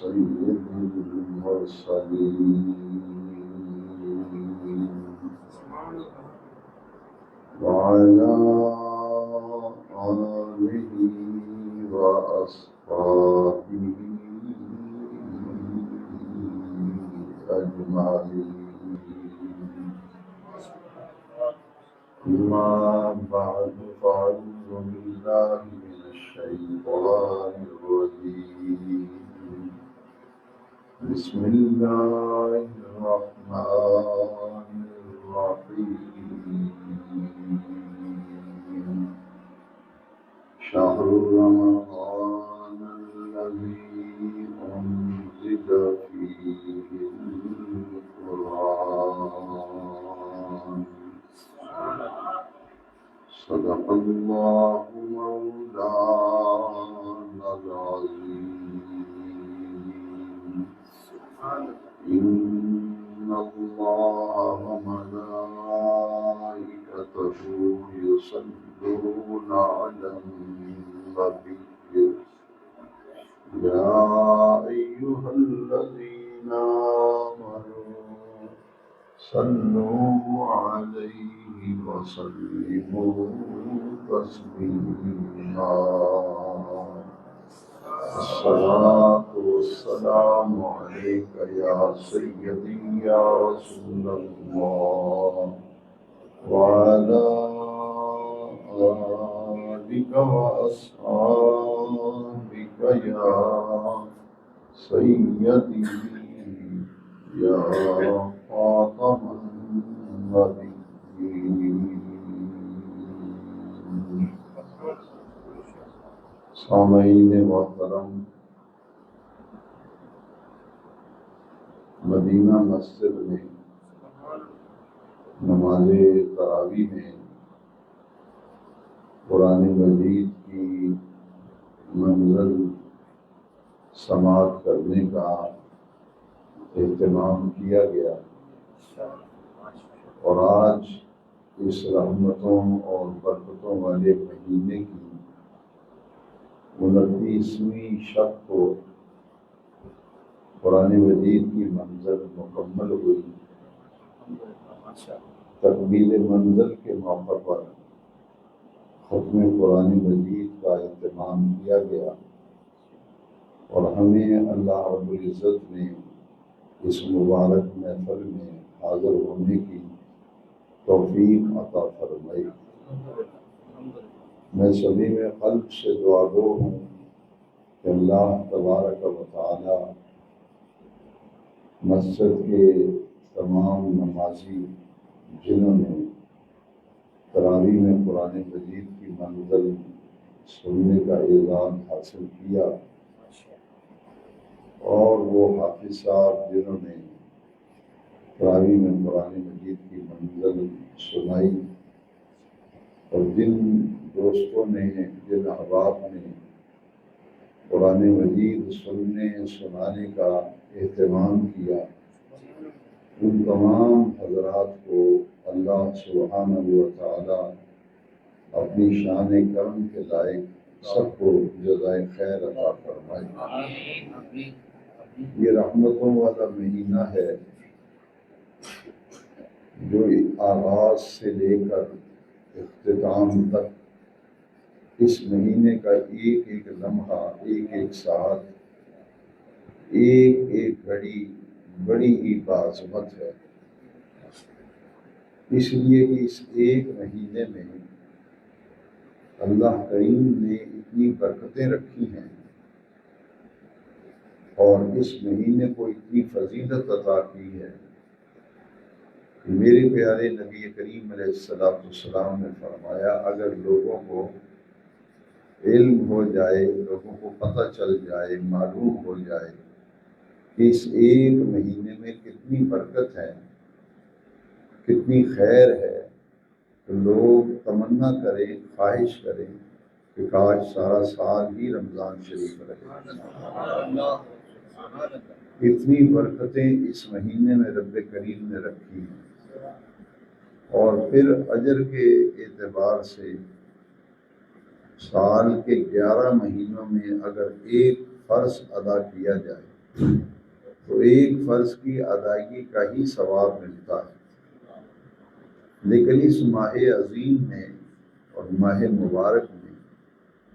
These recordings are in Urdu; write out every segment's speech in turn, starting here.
سيد المرسلين وعلى آله وأصحابه أجمعين. أما بعد فأعوذ بالله من الشيطان الرجيم. بسم الله الرحمن الرحيم. شهر رمضان الذي أنزل فيه القرآن. صدق الله مولانا العظيم. إن الله وملائكته يصلون على النبي يا أيها الذين آمنوا صلوا عليه وسلموا تسليما. الصلاة والسلام عليك يا سيدي يا رسول الله وعلى آلك وأصحابك يا سيدي يا خاتم النبيين. سامعین محترم، مدینہ مسجد میں نماز تراویح میں قرآن مجید کی منزل سماعت کرنے کا اہتمام کیا گیا، اور آج اس رحمتوں اور برکتوں والے مہینے کی 29ویں شب کو قرآن مجید کی منزل مکمل ہوئی۔ تکمیل منزل کے موقع پر ختم قرآن مجید کا اہتمام کیا گیا، اور ہمیں اللہ رب العزت نے اس مبارک محفل میں حاضر ہونے کی توفیق عطا فرمائی۔ میں سبھی میں قلب سے دعا گو ہوں کہ اللہ تبارک و تعالی مسجد کے تمام نمازی جنہوں نے تراویح میں قرآن مجید کی منزل سننے کا اعزاز حاصل کیا، اور وہ حافظ صاحب جنہوں نے تراویح میں قرآن مجید کی منزل سنائی، اور جن دوستوں نے، جن احباب نے قرآن مجید سننے سنانے کا اہتمام کیا، ان تمام حضرات کو اللہ سبحانہ و تعالی اپنی شان کرم کے لائق سب کو جزائے خیر عطا فرمائے۔ یہ رحمتوں والا مہینہ ہے جو آغاز سے لے کر اختتام تک اس مہینے کا ایک ایک لمحہ، ایک ایک ساعت، ایک ایک گھڑی بڑی ہی باعظمت ہے، اس لیے کہ اس ایک مہینے میں اللہ کریم نے اتنی برکتیں رکھی ہیں، اور اس مہینے کو اتنی فضیلت عطا کی ہے کہ میرے پیارے نبی کریم علیہ السلام نے فرمایا، اگر لوگوں کو علم ہو جائے، لوگوں کو پتہ چل جائے، معلوم ہو جائے کہ اس ایک مہینے میں کتنی برکت ہے، کتنی خیر ہے، تو لوگ تمنا کریں، خواہش کریں کہ کاش سارا سال ہی رمضان شریف رہے۔ اتنی برکتیں اس مہینے میں رب کریم نے رکھی ہیں، اور پھر اجر کے اعتبار سے سال کے 11 مہینوں میں اگر ایک فرض ادا کیا جائے تو ایک فرض کی ادائیگی کا ہی ثواب ملتا ہے، لیکن اس ماہ عظیم میں اور ماہ مبارک میں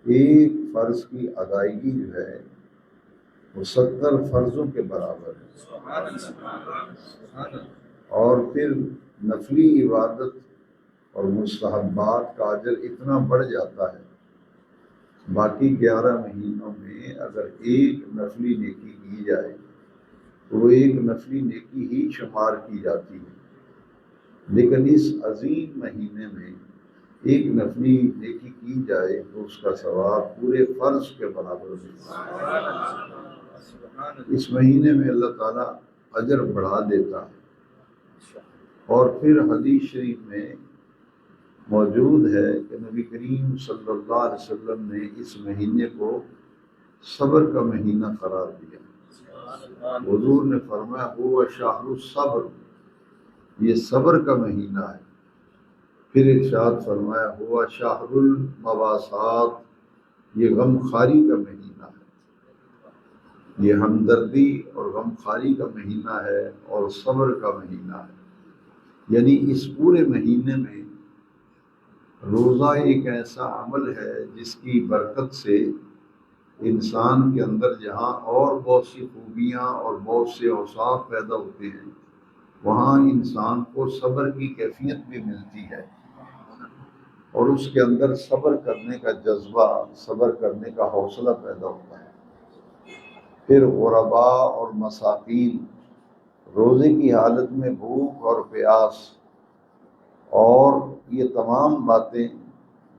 ایک فرض کی ادائیگی جو ہے وہ 70 فرضوں کے برابر ہے، اور پھر نفلی عبادت اور مستحبات کا اجر اتنا بڑھ جاتا ہے، باقی 11 مہینوں میں اگر ایک نفلی نیکی کی جائے تو وہ ایک نفلی نیکی ہی شمار کی جاتی ہے، لیکن اس عظیم مہینے میں ایک نفلی نیکی کی جائے تو اس کا ثواب پورے فرض کے برابر ہوتا ہے۔ اس مہینے میں اللہ تعالیٰ اجر بڑھا دیتا ہے، اور پھر حدیث شریف میں موجود ہے کہ نبی کریم صلی اللہ علیہ وسلم نے اس مہینے کو صبر کا مہینہ قرار دیا۔ حضور نے فرمایا ہوا شہر الصبر، یہ صبر کا مہینہ ہے۔ پھر ارشاد فرمایا ہوا شہر المواسات، یہ غم خاری کا مہینہ ہے، یہ ہمدردی اور غم خاری کا مہینہ ہے اور صبر کا مہینہ ہے۔ یعنی اس پورے مہینے میں روزہ ایک ایسا عمل ہے جس کی برکت سے انسان کے اندر جہاں اور بہت سی خوبیاں اور بہت سے اوصاف پیدا ہوتے ہیں، وہاں انسان کو صبر کی کیفیت بھی ملتی ہے، اور اس کے اندر صبر کرنے کا جذبہ، صبر کرنے کا حوصلہ پیدا ہوتا ہے۔ پھر غرباء اور مساکین، روزے کی حالت میں بھوک اور پیاس، اور یہ تمام باتیں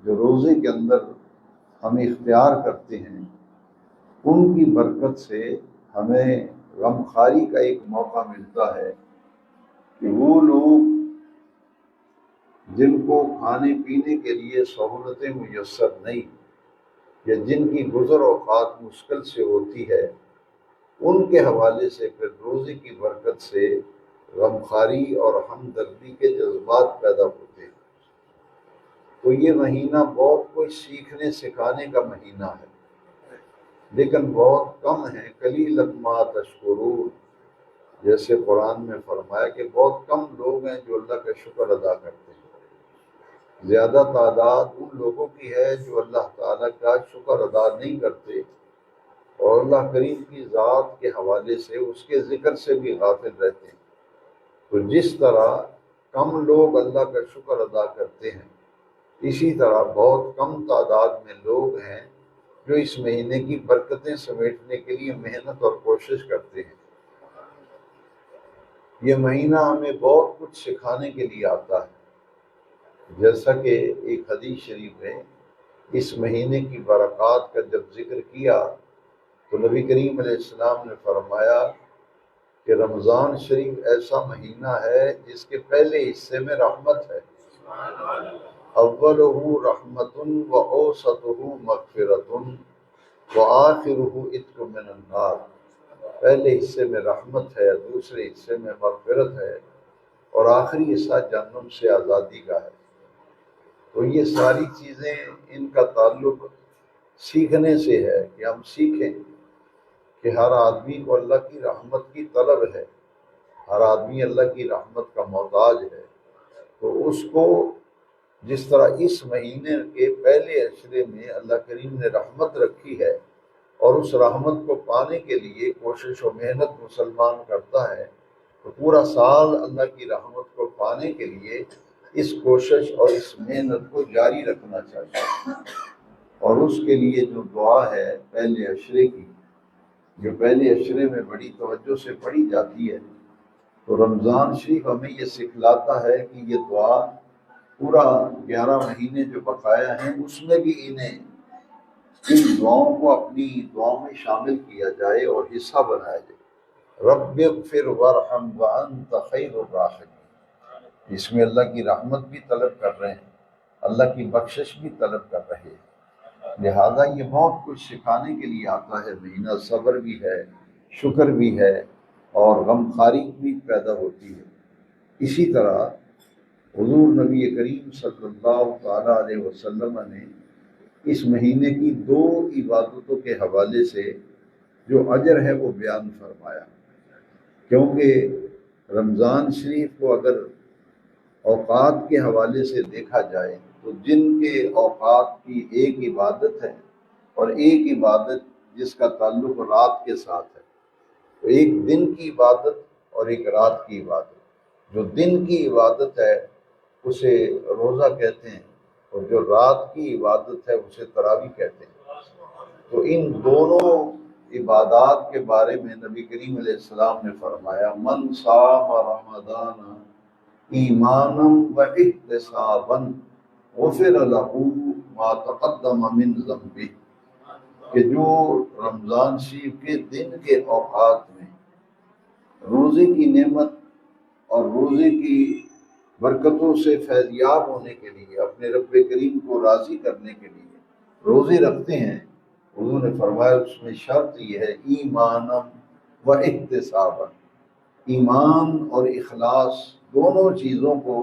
جو روزے کے اندر ہم اختیار کرتے ہیں، ان کی برکت سے ہمیں غم خواری کا ایک موقع ملتا ہے کہ وہ لوگ جن کو کھانے پینے کے لیے سہولتیں میسر نہیں، یا جن کی گزر اوقات مشکل سے ہوتی ہے، ان کے حوالے سے پھر روزے کی برکت سے غمخواری اور ہمدردی کے جذبات پیدا ہوتے ہیں۔ تو یہ مہینہ بہت کچھ سیکھنے سکھانے کا مہینہ ہے، لیکن بہت کم ہے۔ قلیلا ما تشکرون، جیسے قرآن میں فرمایا کہ بہت کم لوگ ہیں جو اللہ کا شکر ادا کرتے ہیں، زیادہ تعداد ان لوگوں کی ہے جو اللہ تعالیٰ کا شکر ادا نہیں کرتے، اور اللہ کریم کی ذات کے حوالے سے اس کے ذکر سے بھی غافل رہتے ہیں۔ تو جس طرح کم لوگ اللہ کا شکر ادا کرتے ہیں، اسی طرح بہت کم تعداد میں لوگ ہیں جو اس مہینے کی برکتیں سمیٹنے کے لیے محنت اور کوشش کرتے ہیں۔ یہ مہینہ ہمیں بہت کچھ سکھانے کے لیے آتا ہے، جیسا کہ ایک حدیث شریف میں اس مہینے کی برکات کا جب ذکر کیا تو نبی کریم علیہ السلام نے فرمایا کہ رمضان شریف ایسا مہینہ ہے جس کے پہلے حصے میں رحمت ہے، اولہ رحمت و اوسطہ مغفرۃ و آخرہ عتق من النار، پہلے حصے میں رحمت ہے، دوسرے حصے میں مغفرت ہے، اور آخری حصہ جہنم سے آزادی کا ہے۔ تو یہ ساری چیزیں، ان کا تعلق سیکھنے سے ہے کہ ہم سیکھیں کہ ہر آدمی کو اللہ کی رحمت کی طلب ہے، ہر آدمی اللہ کی رحمت کا محتاج ہے۔ تو اس کو جس طرح اس مہینے کے پہلے عشرے میں اللہ کریم نے رحمت رکھی ہے، اور اس رحمت کو پانے کے لیے کوشش و محنت مسلمان کرتا ہے، تو پورا سال اللہ کی رحمت کو پانے کے لیے اس کوشش اور اس محنت کو جاری رکھنا چاہیے۔ اور اس کے لیے جو دعا ہے پہلے عشرے کی، جو پہلے عشرے میں بڑی توجہ سے پڑھی جاتی ہے، تو رمضان شریف ہمیں یہ سکھلاتا ہے کہ یہ دعا پورا 11 مہینے جو بقایا ہیں اس میں بھی انہیں ان دعاؤں کو اپنی دعاؤں میں شامل کیا جائے اور حصہ بنایا جائے۔ رب اغفر وارحم وانت خیر الراحمین، اس میں اللہ کی رحمت بھی طلب کر رہے ہیں، اللہ کی بخشش بھی طلب کر رہے ہیں۔ لہذا یہ بہت کچھ سکھانے کے لیے آتا ہے مہینہ، صبر بھی ہے، شکر بھی ہے، اور غمخواری بھی پیدا ہوتی ہے۔ اسی طرح حضور نبی کریم صلی اللہ تعالیٰ علیہ وسلم نے اس مہینے کی 2 عبادتوں کے حوالے سے جو اجر ہے وہ بیان فرمایا، کیونکہ رمضان شریف کو اگر اوقات کے حوالے سے دیکھا جائے تو جن کے اوقات کی ایک عبادت ہے اور ایک عبادت جس کا تعلق رات کے ساتھ ہے، تو ایک دن کی عبادت اور ایک رات کی عبادت۔ جو دن کی عبادت ہے اسے روزہ کہتے ہیں، اور جو رات کی عبادت ہے اسے تراویح کہتے ہیں۔ تو ان دونوں عبادات کے بارے میں نبی کریم علیہ السلام نے فرمایا، من صام رمضان ایمانا واحتسابا غفر له ما تقدم من ذنبه، کہ جو رمضان شریف کے دن کے اوقات میں روزے کی نعمت اور روزے کی برکتوں سے فیضیاب ہونے کے لیے، اپنے رب کریم کو راضی کرنے کے لیے روزے رکھتے ہیں، حضور نے فرمایا اس میں شرط یہ ہے ایمانا و احتسابا، ایمان اور اخلاص دونوں چیزوں کو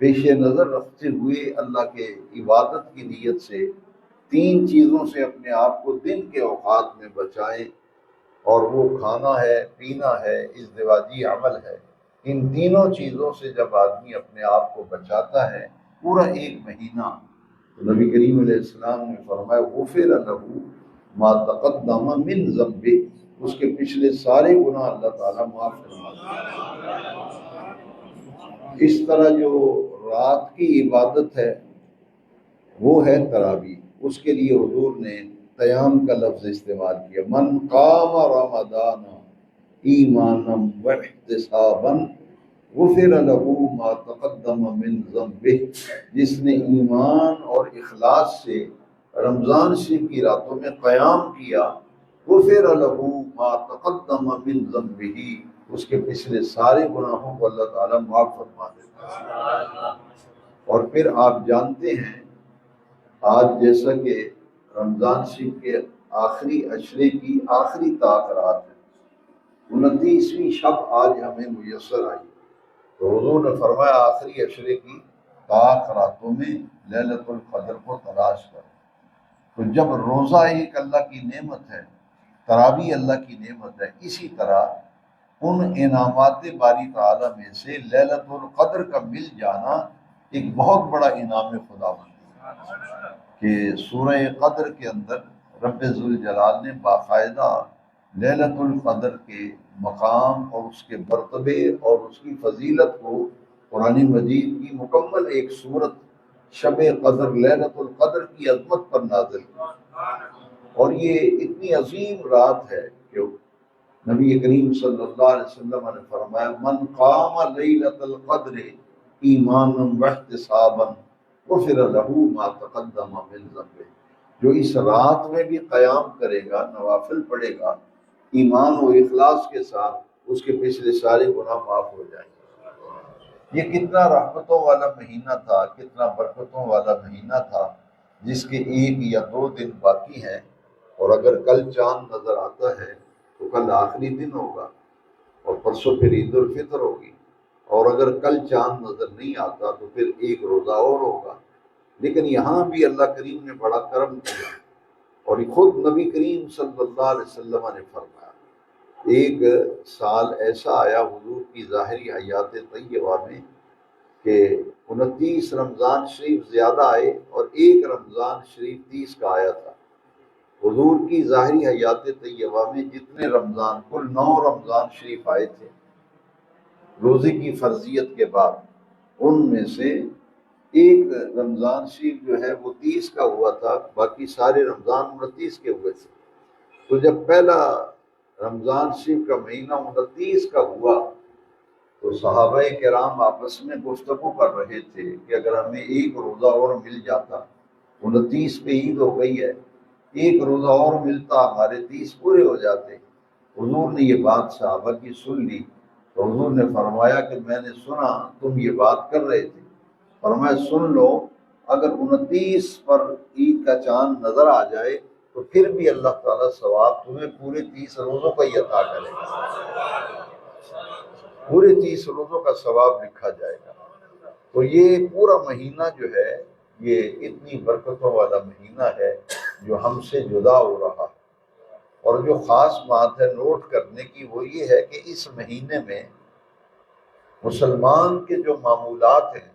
پیش نظر رکھتے ہوئے اللہ کے عبادت کی نیت سے تین چیزوں سے اپنے آپ کو دن کے اوقات میں بچائیں، اور وہ کھانا ہے، پینا ہے، ازدواجی عمل ہے۔ ان تینوں چیزوں سے جب آدمی اپنے آپ کو بچاتا ہے پورا ایک مہینہ، تو نبی کریم علیہ السلام نے فرمایا غفر له ما تقدم من ذنبه، اس کے پچھلے سارے گناہ اللہ تعالیٰ معاف فرما دیتا ہے۔ اس طرح جو رات کی عبادت ہے وہ ہے تراویح، اس کے لیے حضور نے قیام کا لفظ استعمال کیا، من قام رمضان ایمانا واحتسابا غفر له ما تقدم من ذنبه، جس نے ایمان اور اخلاص سے رمضان شریف کی راتوں میں قیام کیا، غفر له ما تقدم من ذنبه، اس کے پچھلے سارے گناہوں کو اللہ تعالیٰ معاف فرما دیتا ہے۔ اور پھر آپ جانتے ہیں آج جیسا کہ رمضان شریف کے آخری عشرے کی آخری طاق رات ہے، 29ویں شب آج ہمیں میسر آئی، تو حضور نے فرمایا آخری عشرے کی طاق راتوں میں لیلۃ القدر کو تلاش کرو۔ تو جب روزہ ایک اللہ کی نعمت ہے، تراویح اللہ کی نعمت ہے، اسی طرح ان انعامات باری تعالیٰ میں سے لیلۃ القدر کا مل جانا ایک بہت بڑا انعام خدا بند ہے، کہ سورہ قدر کے اندر رب ذوالجلال نے باقاعدہ لیلۃ القدر کے مقام اور اس کے مرتبے اور اس کی فضیلت کو قرآن مجید کی مکمل ایک سورت شب قدر لیلۃ القدر کی عظمت پر نازل کی، اور یہ اتنی عظیم رات ہے کہ نبی کریم صلی اللہ علیہ وسلم نے فرمایا من قام لیلۃ القدر ایمانا واحتسابا غفر له ما تقدم من ذنبه، جو اس رات میں بھی قیام کرے گا، نوافل پڑھے گا ایمان و اخلاص کے ساتھ، اس کے پچھلے سارے گناہ معاف ہو جائیں گے۔ یہ کتنا رحمتوں والا مہینہ تھا، کتنا برکتوں والا مہینہ تھا، جس کے 1 یا 2 دن باقی ہیں، اور اگر کل چاند نظر آتا ہے تو کل آخری دن ہوگا، اور پرسوں پھر عید الفطر ہوگی، اور اگر کل چاند نظر نہیں آتا تو پھر ایک روزہ اور ہوگا۔ لیکن یہاں بھی اللہ کریم نے بڑا کرم کیا، اور خود نبی کریم صلی اللہ علیہ وسلم نے فرمایا، ایک سال ایسا آیا حضور کی ظاہری حیات طیبہ میں کہ 29 رمضان شریف زیادہ آئے اور ایک رمضان شریف 30 کا آیا تھا۔ حضور کی ظاہری حیات طیبہ میں جتنے رمضان، کل 9 رمضان شریف آئے تھے روزے کی فرضیت کے بعد، ان میں سے ایک رمضان شریف جو ہے وہ 30 کا ہوا تھا، باقی سارے رمضان 29 کے ہوئے تھے۔ تو جب پہلا رمضان شریف کا مہینہ 29 کا ہوا تو صحابہ کرام آپس میں گفتگو کر رہے تھے کہ اگر ہمیں ایک روزہ اور مل جاتا، 29 پہ عید ہو گئی ہے، ایک روزہ اور ملتا ہمارے 30 پورے ہو جاتے۔ حضور نے یہ بات صحابہ کی سن لی، تو حضور نے فرمایا کہ میں نے سنا تم یہ بات کر رہے تھے، فرمایا سن لو، اگر 29 پر عید کا چاند نظر آ جائے تو پھر بھی اللہ تعالیٰ ثواب تمہیں پورے 30 روزوں کا ہی عطا کرے گا، پورے 30 روزوں کا ثواب لکھا جائے گا۔ تو یہ پورا مہینہ جو ہے یہ اتنی برکتوں والا مہینہ ہے جو ہم سے جدا ہو رہا، اور جو خاص بات ہے نوٹ کرنے کی وہ یہ ہے کہ اس مہینے میں مسلمان کے جو معمولات ہیں،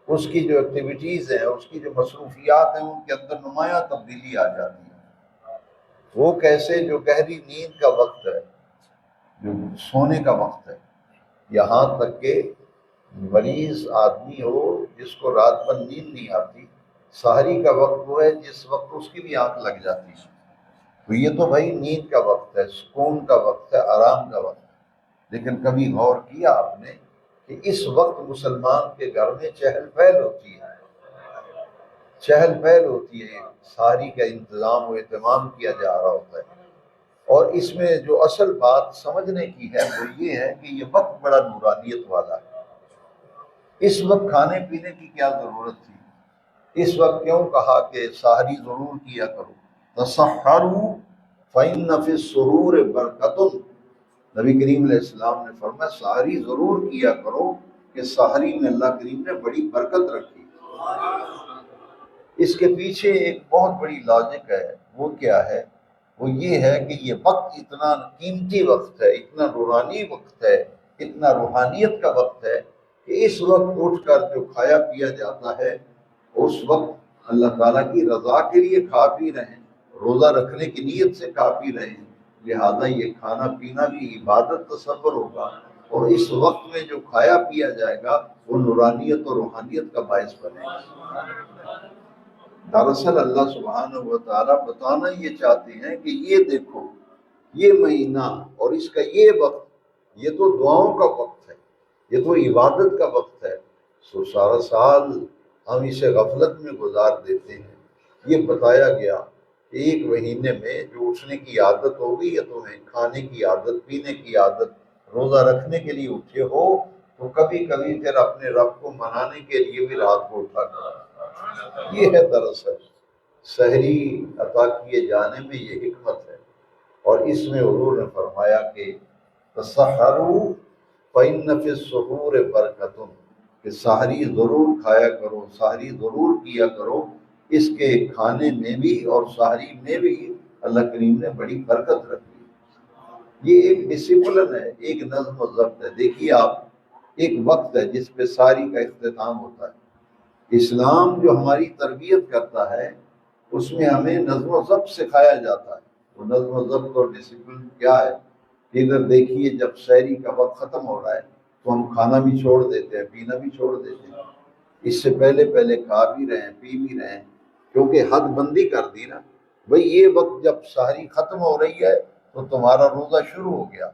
اس کی جو ایکٹیویٹیز ہیں، اس کی جو مصروفیات ہیں، ان کے اندر نمایاں تبدیلی آ جاتی ہے۔ وہ کیسے؟ جو گہری نیند کا وقت ہے، جو سونے کا وقت ہے، یہاں تک کہ مریض آدمی ہو جس کو رات بھر نیند نہیں آتی، سحری کا وقت وہ ہے جس وقت اس کی بھی آنکھ لگ جاتی ہے۔ تو یہ تو بھائی نیند کا وقت ہے، سکون کا وقت ہے، آرام کا وقت ہے۔ لیکن کبھی غور کیا آپ نے کہ اس وقت مسلمان کے گھر میں چہل پہل ہوتی ہے، چہل پہل ہوتی ہے، سحری کا انتظام و اہتمام کیا جا رہا ہوتا ہے۔ اور اس میں جو اصل بات سمجھنے کی ہے وہ یہ ہے کہ یہ وقت بڑا نورانیت والا ہے۔ اس وقت کھانے پینے کی کیا ضرورت تھی؟ اس وقت کیوں کہا کہ سحری ضرور کیا کرو؟ تسحروا فإن فی السحور برکۃ۔ نبی کریم علیہ السلام نے فرمایا سحری ضرور کیا کرو کہ سحری میں اللہ کریم نے بڑی برکت رکھی۔ اس کے پیچھے ایک بہت بڑی لاجک ہے، وہ کیا ہے؟ وہ یہ ہے کہ یہ وقت اتنا قیمتی وقت ہے، اتنا نورانی وقت ہے، اتنا روحانیت کا وقت ہے کہ اس وقت اٹھ کر جو کھایا پیا جاتا ہے اس وقت اللہ تعالیٰ کی رضا کے لیے کھا پی رہے ہیں، روزہ رکھنے کی نیت سے کھا پی رہے ہیں، لہذا یہ کھانا پینا بھی عبادت تصور ہوگا، اور اس وقت میں جو کھایا پیا جائے گا وہ نورانیت اور روحانیت کا باعث بنے گا۔ دراصل اللہ سبحانہ و تعالیٰ بتانا یہ چاہتے ہیں کہ یہ دیکھو یہ مہینہ اور اس کا یہ وقت، یہ تو دعاؤں کا وقت ہے، یہ تو عبادت کا وقت ہے، سو سارا سال ہم اسے غفلت میں گزار دیتے ہیں۔ یہ بتایا گیا کہ ایک مہینے میں جو اٹھنے کی عادت ہوگی یا تمہیں کھانے کی عادت، پینے کی عادت، روزہ رکھنے کے لیے اٹھے ہو تو کبھی کبھی پھر اپنے رب کو منانے کے لیے بھی رات کو اٹھا کرو۔ یہ ہے دراصل سحری عطا کیے جانے میں یہ حکمت ہے۔ اور اس میں حضور نے فرمایا کہ تسحروا فإن فی السحور برکۃ، کہ سحری ضرور کھایا کرو، سحری ضرور کیا کرو، اس کے کھانے میں بھی اور سحری میں بھی اللہ کریم نے بڑی برکت رکھی۔ یہ ایک ڈسپلن ہے، ایک نظم و ضبط ہے۔ دیکھیے آپ، ایک وقت ہے جس پہ سحری کا اختتام ہوتا ہے۔ اسلام جو ہماری تربیت کرتا ہے اس میں ہمیں نظم و ضبط سکھایا جاتا ہے۔ وہ نظم و ضبط اور ڈسپلن کیا ہے کہ ادھر دیکھیے جب سحری کا وقت ختم ہو رہا ہے تو ہم کھانا بھی چھوڑ دیتے ہیں، پینا بھی چھوڑ دیتے ہیں، اس سے پہلے پہلے کھا بھی رہے ہیں، پی بھی رہے ہیں، کیونکہ حد بندی کر دی نا بھئی یہ وقت جب سحری ختم ہو رہی ہے تو تمہارا روزہ شروع ہو گیا،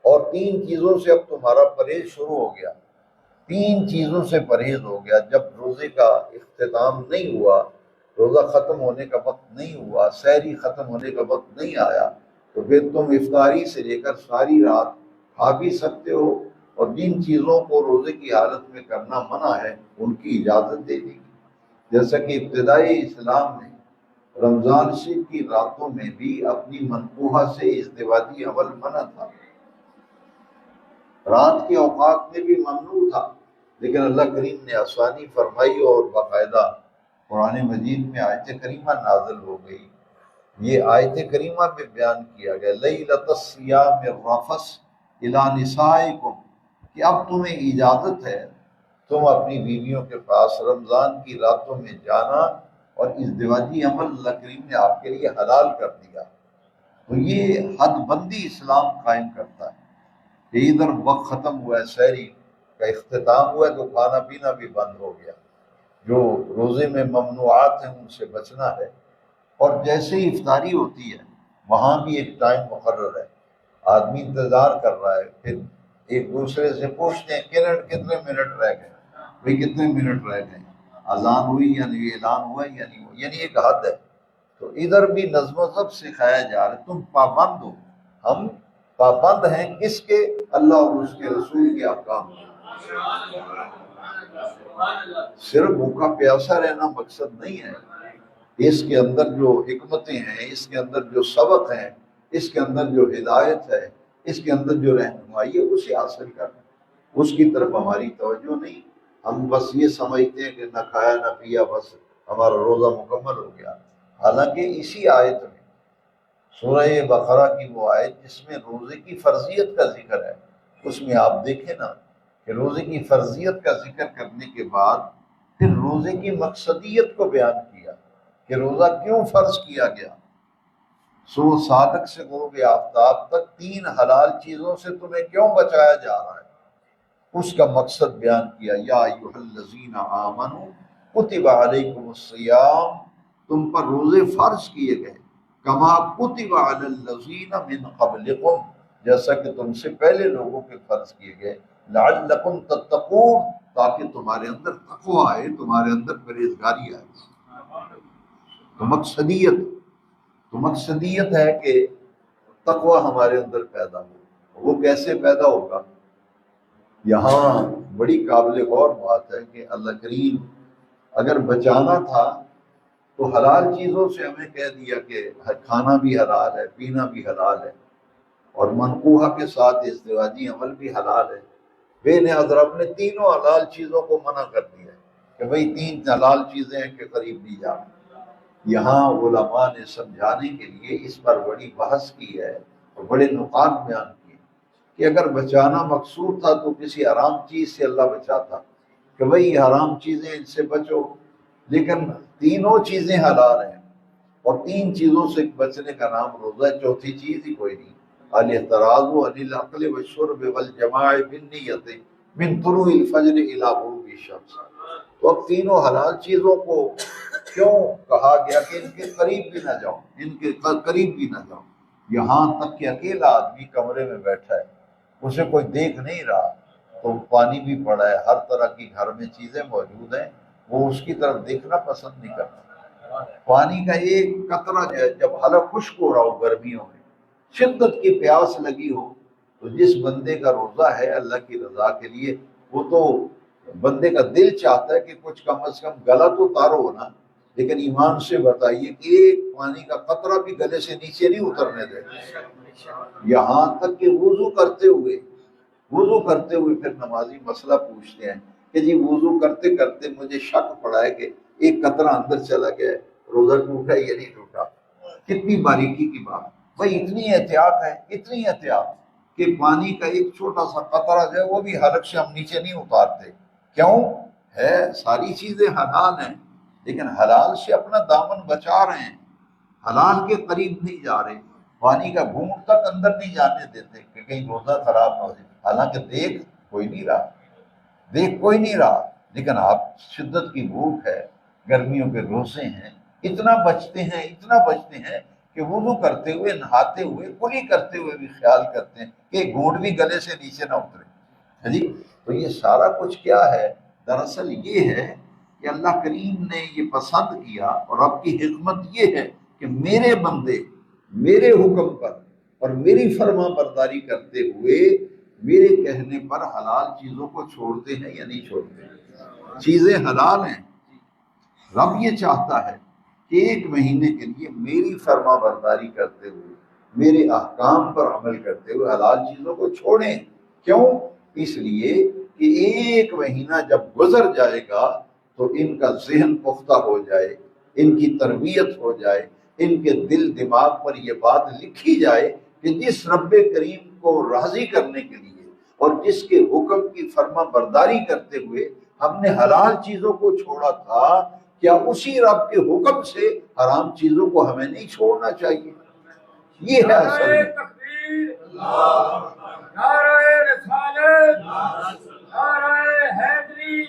اور 3 چیزوں سے اب تمہارا پرہیز شروع ہو گیا۔ 3 چیزوں سے پرہیز ہو گیا۔ جب روزے کا اختتام نہیں ہوا، روزہ ختم ہونے کا وقت نہیں ہوا، سحری ختم ہونے کا وقت نہیں آیا، تو پھر تم افطاری سے لے کر ساری رات کھا بھی سکتے ہو، اور جن چیزوں کو روزے کی حالت میں کرنا منع ہے ان کی اجازت دے دی۔ جیسا کہ ابتدائی اسلام نے رمضان شریف کی راتوں میں بھی اپنی منقوہہ سے ازدواجی عمل منع تھا، رات کے اوقات میں بھی ممنوع تھا، لیکن اللہ کریم نے آسانی فرمائی اور باقاعدہ قرآن مجید میں آیت کریمہ نازل ہو گئی۔ یہ آیت کریمہ میں بیان کیا گیا لیلۃ الصیام الرفث الی نسائکم، کہ اب تمہیں اجازت ہے تم اپنی بیویوں کے پاس رمضان کی راتوں میں جانا، اور ازدواجی عمل اللہ کریم نے آپ کے لیے حلال کر دیا۔ تو یہ حد بندی اسلام قائم کرتا ہے کہ ادھر وقت ختم ہوا ہے، سحری کا اختتام ہوا ہے تو کھانا پینا بھی بند ہو گیا، جو روزے میں ممنوعات ہیں ان سے بچنا ہے۔ اور جیسے ہی افطاری ہوتی ہے وہاں بھی ایک ٹائم مقرر ہے، آدمی انتظار کر رہا ہے، پھر ایک دوسرے سے پوچھتے ہیں کتنے منٹ رہ گئے، بھئی کتنے منٹ رہ گئے، اذان ہوئی یعنی اعلان ہوا یا نہیں ہوا، یعنی ایک حد ہے۔ تو ادھر بھی نظم و ضبط سکھایا جا رہا ہے، تم پابند ہو، ہم پابند ہیں کس کے؟ اللہ اور اس کے رسول کے احکام۔ صرف بھوکا پیاسا رہنا مقصد نہیں ہے، اس کے اندر جو حکمتیں ہیں، اس کے اندر جو سبق ہیں، اس کے اندر جو ہدایت ہے، اس کے اندر جو رہنمائی ہے اسے حاصل کرنا، اس کی طرف ہماری توجہ نہیں۔ ہم بس یہ سمجھتے ہیں کہ نہ کھایا نہ پیا بس ہمارا روزہ مکمل ہو گیا، حالانکہ اسی آیت میں سورہ بقرہ کی وہ آیت جس میں روزے کی فرضیت کا ذکر ہے، اس میں آپ دیکھیں نا کہ روزے کی فرضیت کا ذکر کرنے کے بعد پھر روزے کی مقصدیت کو بیان کیا کہ روزہ کیوں فرض کیا گیا۔ صبح صادق سے غروب آفتاب تک 3 حلال چیزوں سے تمہیں کیوں بچایا جا رہا ہے، اس کا مقصد بیان کیا۔ یا ایھا الذین آمنوا کتب علیکم الصیام، تم پر روزے فرض کیے گئے، کما کتب علی الذین من قبلکم، جیسا کہ تم سے پہلے لوگوں کے فرض کیے گئے، لعلکم تتقون، تاکہ تمہارے اندر تقوی آئے، تمہارے اندر پرہیزگاری آئے۔ تو مقصدیت ہے کہ تقوی ہمارے اندر پیدا ہو۔ وہ کیسے پیدا ہوگا؟ یہاں بڑی قابل غور بات ہے کہ اللہ کریم اگر بچانا تھا تو حلال چیزوں سے ہمیں کہہ دیا کہ کھانا بھی حلال ہے، پینا بھی حلال ہے، اور منقوحہ کے ساتھ ازدواجی عمل بھی حلال ہے۔ بے نظر رب نے تینوں حلال چیزوں کو منع کر دیا ہے کہ بھئی 3 حلال چیزیں ہیں کہ قریب نہیں جانا۔ یہاں علماء نے سمجھانے کے لیے اس پر بڑی بحث کی ہے اور بڑے نقاط بیان کیے کہ اگر بچانا مقصود تھا تو کسی حرام چیز سے اللہ بچاتا کہ بھئی حرام چیزیں ان سے بچو، لیکن تینوں چیزیں حلال ہیں اور 3 چیزوں سے بچنے کا نام روزہ ہے، چوتھی چیز ہی کوئی نہیں۔ الاحتراز عن الاکل والشرب والجماع بالنیت من طلوع الفجر الی غروب الشمس۔ تو اب تینوں حلال چیزوں کو کیوں کہا گیا کہ ان کے قریب بھی نہ جاؤ، ان کے قریب بھی نہ جاؤ؟ یہاں تک کہ اکیلا آدمی کمرے میں بیٹھا ہے، اسے کوئی دیکھ نہیں رہا، تو پانی بھی پڑا ہے، ہر طرح کی گھر میں چیزیں موجود ہیں، وہ اس کی طرف دیکھنا پسند نہیں کرتا۔ پانی کا ایک قطرہ جو ہے جب حلق خشک ہو رہا ہو گرمیوں میں، شدت کی پیاس لگی ہو، تو جس بندے کا روزہ ہے اللہ کی رضا کے لیے، وہ تو بندے کا دل چاہتا ہے کہ کچھ کم از کم گلا تو تارو نا، لیکن ایمان سے بتائیے کہ ایک پانی کا قطرہ بھی گلے سے نیچے نہیں اترنے دے۔ یہاں تک کہ وضو کرتے ہوئے پھر نمازی مسئلہ پوچھتے ہیں کہ جی وضو کرتے کرتے مجھے شک پڑا ہے کہ ایک قطرہ اندر چلا گیا ہے، روزہ ٹوٹا یا نہیں ٹوٹا؟ کتنی باریکی کی بات! بھائی اتنی احتیاط کہ پانی کا ایک چھوٹا سا قطرہ جو ہے وہ بھی حلق سے ہم نیچے نہیں اتارتے۔ کیوں ہے؟ ساری چیزیں حلال ہیں، لیکن حلال سے اپنا دامن بچا رہے ہیں، حلال کے قریب نہیں جا رہے، پانی کا گھونٹ تک اندر نہیں جانے دیتے کہ کہیں روزہ خراب نہ ہو جائے۔ حالانکہ دیکھ کوئی نہیں رہا، لیکن آپ شدت کی بھوک ہے، گرمیوں کے روزے ہیں، اتنا بچتے ہیں کہ وضو کرتے ہوئے، نہاتے ہوئے، کلی کرتے ہوئے بھی خیال کرتے ہیں کہ گھونٹ بھی گلے سے نیچے نہ اترے۔ جی تو یہ سارا کچھ کیا ہے؟ دراصل یہ ہے کہ اللہ کریم نے یہ پسند کیا، اور اب کی حکمت یہ ہے کہ میرے بندے میرے حکم پر اور میری فرما برداری کرتے ہوئے میرے کہنے پر حلال چیزوں کو چھوڑتے ہیں یا نہیں چھوڑتے؟ چیزیں حلال ہیں، رب یہ چاہتا ہے کہ 1 مہینے کے لیے میری فرما برداری کرتے ہوئے، میرے احکام پر عمل کرتے ہوئے حلال چیزوں کو چھوڑیں۔ کیوں؟ اس لیے کہ 1 مہینہ جب گزر جائے گا تو ان کا ذہن پختہ ہو جائے، ان کی تربیت ہو جائے، ان کے دل دماغ پر یہ بات لکھی جائے کہ جس رب کریم کو راضی کرنے کے لیے اور جس کے حکم کی فرما برداری کرتے ہوئے ہم نے حلال چیزوں کو چھوڑا تھا، کیا اسی رب کے حکم سے حرام چیزوں کو ہمیں نہیں چھوڑنا چاہیے؟ یہ ہے اصل میں۔ نعرہ رسالت، نعرہ حیدری،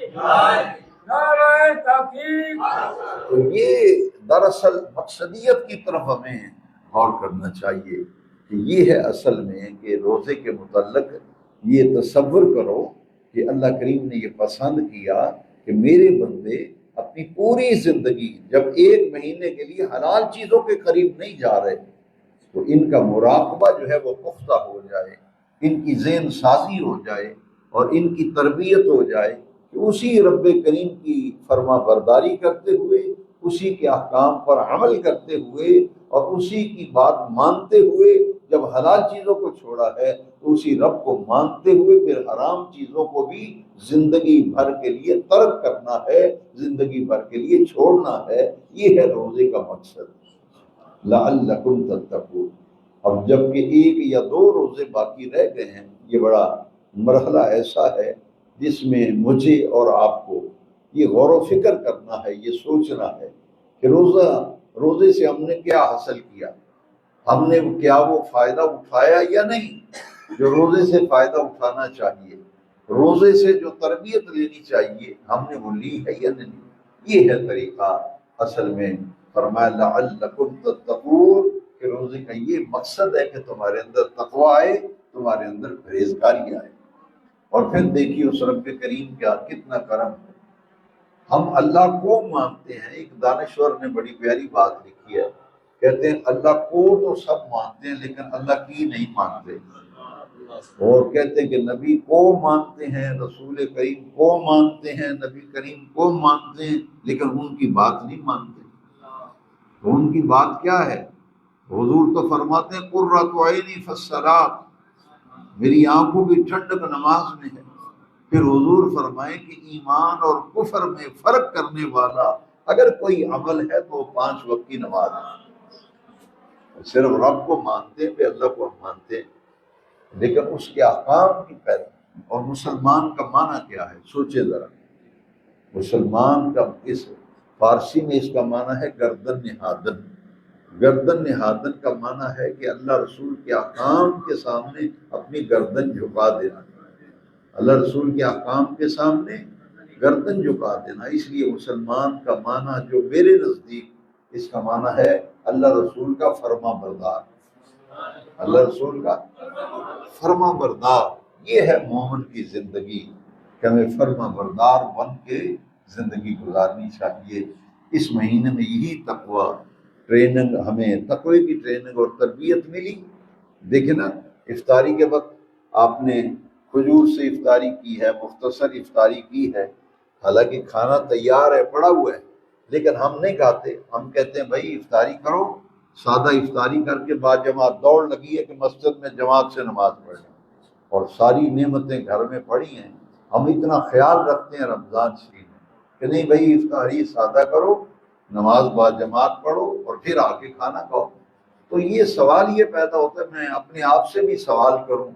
نعرہ تحقیق۔ تو یہ دراصل مقصدیت کی طرف ہمیں غور کرنا چاہیے کہ یہ ہے اصل میں کہ روزے کے متعلق یہ تصور کرو کہ اللہ کریم نے یہ پسند کیا کہ میرے بندے اپنی پوری زندگی جب 1 مہینے کے لیے حلال چیزوں کے قریب نہیں جا رہے تو ان کا مراقبہ جو ہے وہ پختہ ہو جائے، ان کی ذہن سازی ہو جائے اور ان کی تربیت ہو جائے کہ اسی رب کریم کی فرما برداری کرتے ہوئے، اسی کے احکام پر عمل کرتے ہوئے اور اسی کی بات مانتے ہوئے جب حلال چیزوں کو چھوڑا ہے تو اسی رب کو مانتے ہوئے پھر حرام چیزوں کو بھی زندگی بھر کے لیے ترک کرنا ہے، زندگی بھر کے لیے چھوڑنا ہے۔ یہ ہے روزے کا مقصد۔ لعلکم تتقون۔ اب جب کہ ایک یا دو روزے باقی رہ گئے ہیں، یہ بڑا مرحلہ ایسا ہے جس میں مجھے اور آپ کو یہ غور و فکر کرنا ہے، یہ سوچنا ہے کہ روزے سے ہم نے کیا حاصل کیا، ہم نے کیا وہ فائدہ اٹھایا یا نہیں۔ جو روزے سے فائدہ اٹھانا چاہیے، روزے سے جو تربیت لینی چاہیے، ہم نے وہ لی ہے یا نہیں۔ یہ ہے طریقہ اصل میں۔ فرمایا لعلکم تتقون کہ روزے کا یہ مقصد ہے کہ تمہارے اندر تقوی آئے، تمہارے اندر پرہیزگاری آئے۔ اور پھر دیکھیے اس رب کریم کا کتنا کرم ہے۔ ہم اللہ کو مانتے ہیں، ایک دانشور نے بڑی پیاری بات لکھی ہے، کہتے ہیں اللہ کو تو سب مانتے ہیں لیکن اللہ کی نہیں مانتے، اور کہتے ہیں کہ نبی کو مانتے ہیں، رسول کریم کو مانتے ہیں، نبی کریم کو مانتے ہیں، لیکن ان کی بات نہیں مانتے۔ تو ان کی بات کیا ہے؟ حضور تو فرماتے ہیں قرۃ عینی فی الصلاۃ، میری آنکھوں کی ٹھنڈک نماز میں ہے۔ پھر حضور فرمائے کہ ایمان اور کفر میں فرق کرنے والا اگر کوئی عمل ہے تو وہ 5 وقت کی نماز ہے۔ صرف رب کو مانتے ہیں، پہ اللہ کو ہم مانتے ہیں، لیکن اس کے احکام کی پیروی۔ اور مسلمان کا معنی کیا ہے؟ سوچے ذرا۔ مسلمان کا اس فارسی میں اس کا معنی ہے گردن نہادن۔ گردن نہادن کا معنی ہے کہ اللہ رسول کے احکام کے سامنے اپنی گردن جھکا دینا۔ اللہ رسول کے احکام کے سامنے گردن جھکا دینا۔ اس لیے مسلمان کا معنی جو میرے نزدیک اس کا معنی ہے اللہ رسول کا فرما بردار۔ اللہ رسول کا فرما بردار، یہ ہے مومن کی زندگی کہ ہمیں فرما بردار بن کے زندگی گزارنی چاہیے۔ اس مہینے میں یہی تقوی ٹریننگ، ہمیں تقوی کی ٹریننگ اور تربیت ملی۔ دیکھیں نا، افطاری کے وقت آپ نے کھجور سے افطاری کی ہے، مختصر افطاری کی ہے، حالانکہ کھانا تیار ہے، پڑا ہوا ہے، لیکن ہم نہیں کھاتے۔ ہم کہتے ہیں بھائی افطاری کرو، سادہ افطاری کر کے بعد جماعت دوڑ لگی ہے کہ مسجد میں جماعت سے نماز پڑھیں، اور ساری نعمتیں گھر میں پڑی ہیں۔ ہم اتنا خیال رکھتے ہیں رمضان شریف میں کہ نہیں بھائی افطاری سادہ کرو، نماز با جماعت پڑھو اور پھر آ کے کھانا کھاؤ۔ تو یہ سوال یہ پیدا ہوتا ہے، میں اپنے آپ سے بھی سوال کروں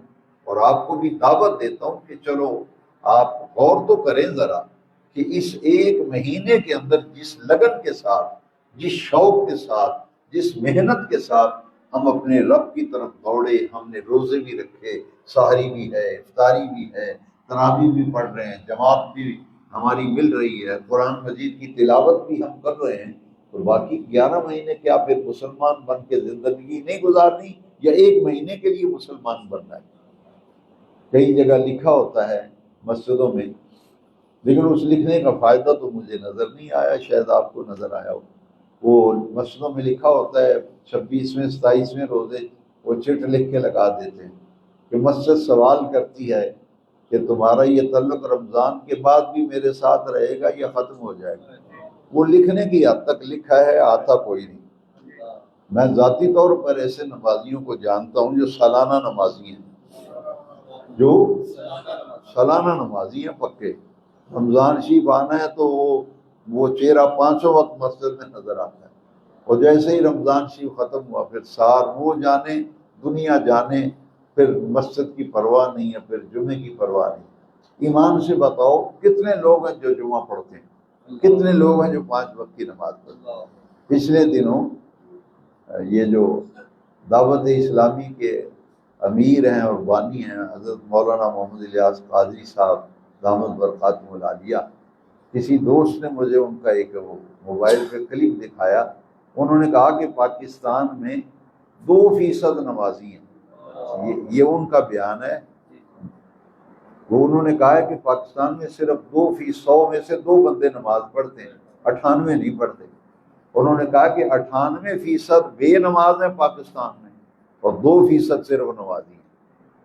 اور آپ کو بھی دعوت دیتا ہوں کہ چلو آپ غور تو کریں ذرا کہ اس ایک مہینے کے اندر جس لگن کے ساتھ، جس شوق کے ساتھ، جس محنت کے ساتھ ہم اپنے رب کی طرف دوڑے، ہم نے روزے بھی رکھے، سحری بھی ہے، افطاری بھی ہے، تراویح بھی پڑھ رہے ہیں، جماعت بھی ہماری مل رہی ہے، قرآن مجید کی تلاوت بھی ہم کر رہے ہیں، تو باقی 11 مہینے کیا پھر مسلمان بن کے زندگی نہیں گزارنی یا ایک مہینے کے لیے مسلمان بننا ہے؟ کئی جگہ لکھا ہوتا ہے مسجدوں میں، لیکن اس لکھنے کا فائدہ تو مجھے نظر نہیں آیا، شاید آپ کو نظر آیا ہو۔ وہ مسجدوں میں لکھا ہوتا ہے 26ویں 27ویں روزے وہ چٹ لکھ کے لگا دیتے ہیں کہ مسجد سوال کرتی ہے کہ تمہارا یہ تعلق رمضان کے بعد بھی میرے ساتھ رہے گا یا ختم ہو جائے گا؟ وہ لکھنے کی حد تک لکھا ہے، آتا کوئی نہیں۔ میں ذاتی طور پر ایسے نمازیوں کو جانتا ہوں جو سالانہ نمازی ہیں، جو سالانہ نمازی ہیں پکے۔ رمضان شریف آنا ہے تو وہ چہرہ 5 وقت مسجد میں نظر آتا ہے، اور جیسے ہی رمضان شریف ختم ہوا پھر سار وہ جانے دنیا جانے، پھر مسجد کی پرواہ نہیں ہے، پھر جمعے کی پرواہ نہیں۔ ایمان سے بتاؤ کتنے لوگ ہیں جو جمعہ پڑھتے ہیں، کتنے لوگ ہیں جو 5 وقت کی نماز پڑھتے ہیں؟ پچھلے دنوں یہ جو دعوت اسلامی کے امیر ہیں اور بانی ہیں حضرت مولانا محمد الیاس قادری صاحب دامت برکاتہ العالیہ، کسی دوست نے مجھے ان کا ایک موبائل پہ کلپ دکھایا، انہوں نے کہا کہ پاکستان میں 2% نمازی ہیں، یہ ان کا بیان ہے۔ وہ انہوں نے کہا ہے کہ پاکستان میں صرف 2% میں سے 2 بندے نماز پڑھتے ہیں، 98 نہیں پڑھتے۔ انہوں نے کہا کہ 98% بے نماز ہیں پاکستان میں اور 2% صرف نمازی ہیں۔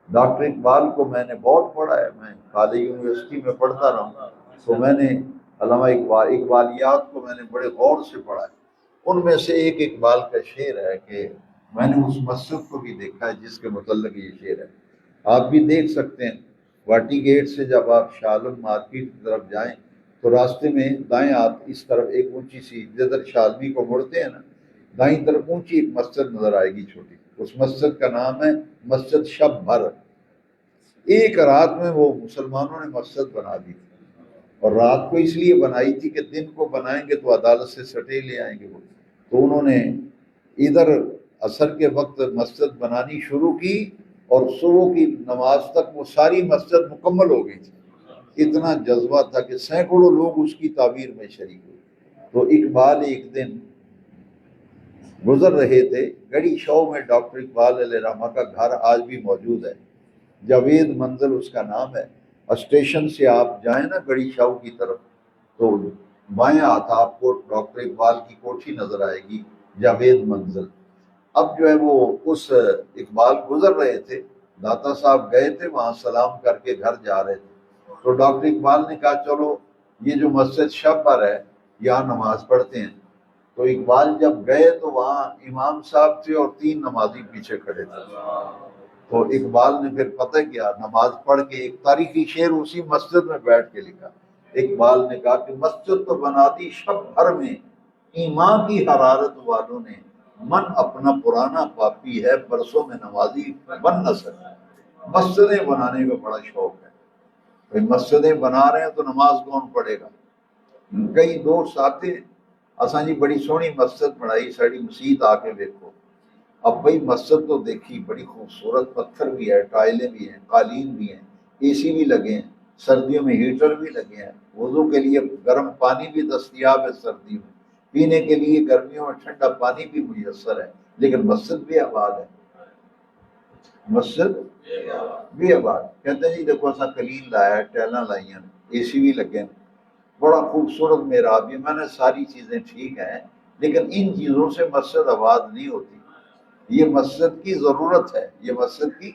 ڈاکٹر اقبال کو میں نے بہت پڑھا ہے، میں کالج یونیورسٹی میں پڑھتا رہا ہوں، تو میں نے علامہ اقبالیات کو میں نے بڑے غور سے پڑھا ہے۔ ان میں سے ایک اقبال کا شعر ہے کہ میں نے اس مسجد کو بھی دیکھا ہے جس کے متعلق یہ شعر ہے، آپ بھی دیکھ سکتے ہیں۔ واٹی گیٹ سے جب آپ شالم مارکیٹ کی طرف جائیں تو راستے میں دائیں ہاتھ اس طرف ایک اونچی سی جدھر شالمی کو مڑتے ہیں نا، دائیں طرف اونچی ایک مسجد نظر آئے گی چھوٹی، اس مسجد کا نام ہے مسجد شب بھر۔ ایک رات میں وہ مسلمانوں نے مسجد بنا دی تھی، اور رات کو اس لیے بنائی تھی کہ دن کو بنائیں گے تو عدالت سے سٹے لے آئیں گے وہ، تو انہوں نے ادھر عصر کے وقت مسجد بنانی شروع کی، اور صبح کی نماز تک وہ ساری مسجد مکمل ہو گئی تھی۔ اتنا جذبہ تھا کہ سینکڑوں لوگ اس کی تعمیر میں شریک ہوئے۔ تو اقبال ایک دن گزر رہے تھے، گڑی شو میں ڈاکٹر اقبال علیہ رحمہ کا گھر آج بھی موجود ہے، جاوید منزل اس کا نام ہے۔ اسٹیشن سے آپ جائیں نا گڑی شاو کی طرف، تو بائیں ہاتھ آپ کو ڈاکٹر اقبال کی کوٹھی نظر آئے گی، جاوید منزل۔ اب جو ہے وہ اس اقبال گزر رہے تھے، داتا صاحب گئے تھے وہاں سلام کر کے گھر جا رہے تھے، تو ڈاکٹر اقبال نے کہا چلو یہ جو مسجد شب پر ہے یہاں نماز پڑھتے ہیں۔ تو اقبال جب گئے تو وہاں امام صاحب تھے اور 3 نمازی پیچھے کھڑے تھے۔ تو اقبال نے پھر پتہ کیا، نماز پڑھ کے ایک تاریخی شعر اسی مسجد میں بیٹھ کے لکھا۔ اقبال نے کہا کہ مسجد تو بنا دی شب بھر میں، ایمان کی حرارت والوں نے، من اپنا پرانا پاپی ہے، برسوں میں نمازی بن نہ سکا۔ مسجدیں بنانے کا بڑا شوق ہے، بھئی مسجدیں بنا رہے ہیں تو نماز کون پڑھے گا؟ کئی دوست آتے ہیں، اساں جی بڑی سونی مسجد بنائی، ساڑی مسجد آ کے دیکھو۔ اب بھئی مسجد تو دیکھی، بڑی خوبصورت، پتھر بھی ہے، ٹائلیں بھی ہیں، قالین بھی ہیں، اے سی بھی لگے ہیں، سردیوں میں ہیٹر بھی لگے ہیں، وضو کے لیے گرم پانی بھی دستیاب ہے سردیوں میں، پینے کے لیے گرمیوں میں ٹھنڈا پانی بھی میسر ہے، لیکن مسجد بھی آباد ہے، مسجد بھی آباد۔ کہتے ہیں جی دیکھو ایسا کلین لایا ہے، ٹیلاں لائی ہیں، اے سی بھی لگے ہیں، بڑا خوبصورت محراب بھی، میں نے ساری چیزیں ٹھیک ہیں، لیکن ان چیزوں سے مسجد آباد نہیں ہوتی۔ یہ مسجد کی ضرورت ہے، یہ مسجد کی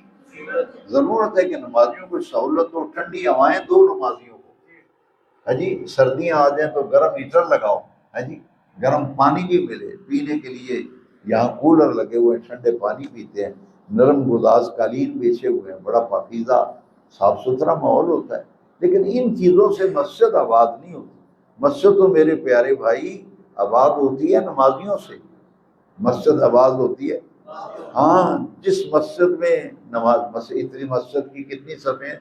ضرورت ہے کہ نمازیوں کو سہولت ہو، ٹھنڈی ہوائیں دو نمازیوں کو، ہاں جی، سردیاں آ جائیں تو گرم ہیٹر لگاؤ، ہاں جی، گرم پانی بھی ملے پینے کے لیے، یہاں کولر لگے ہوئے ہیں، ٹھنڈے پانی پیتے ہیں، نرم گداز قالین بیچے ہوئے ہیں، بڑا پاکیزہ صاف ستھرا ماحول ہوتا ہے، لیکن ان چیزوں سے مسجد آباد نہیں ہوتی۔ مسجد تو میرے پیارے بھائی آباد ہوتی ہے نمازیوں سے، مسجد آباد ہوتی ہے۔ ہاں، جس مسجد میں نماز، اتنی مسجد کی کتنی صفیں ہیں؟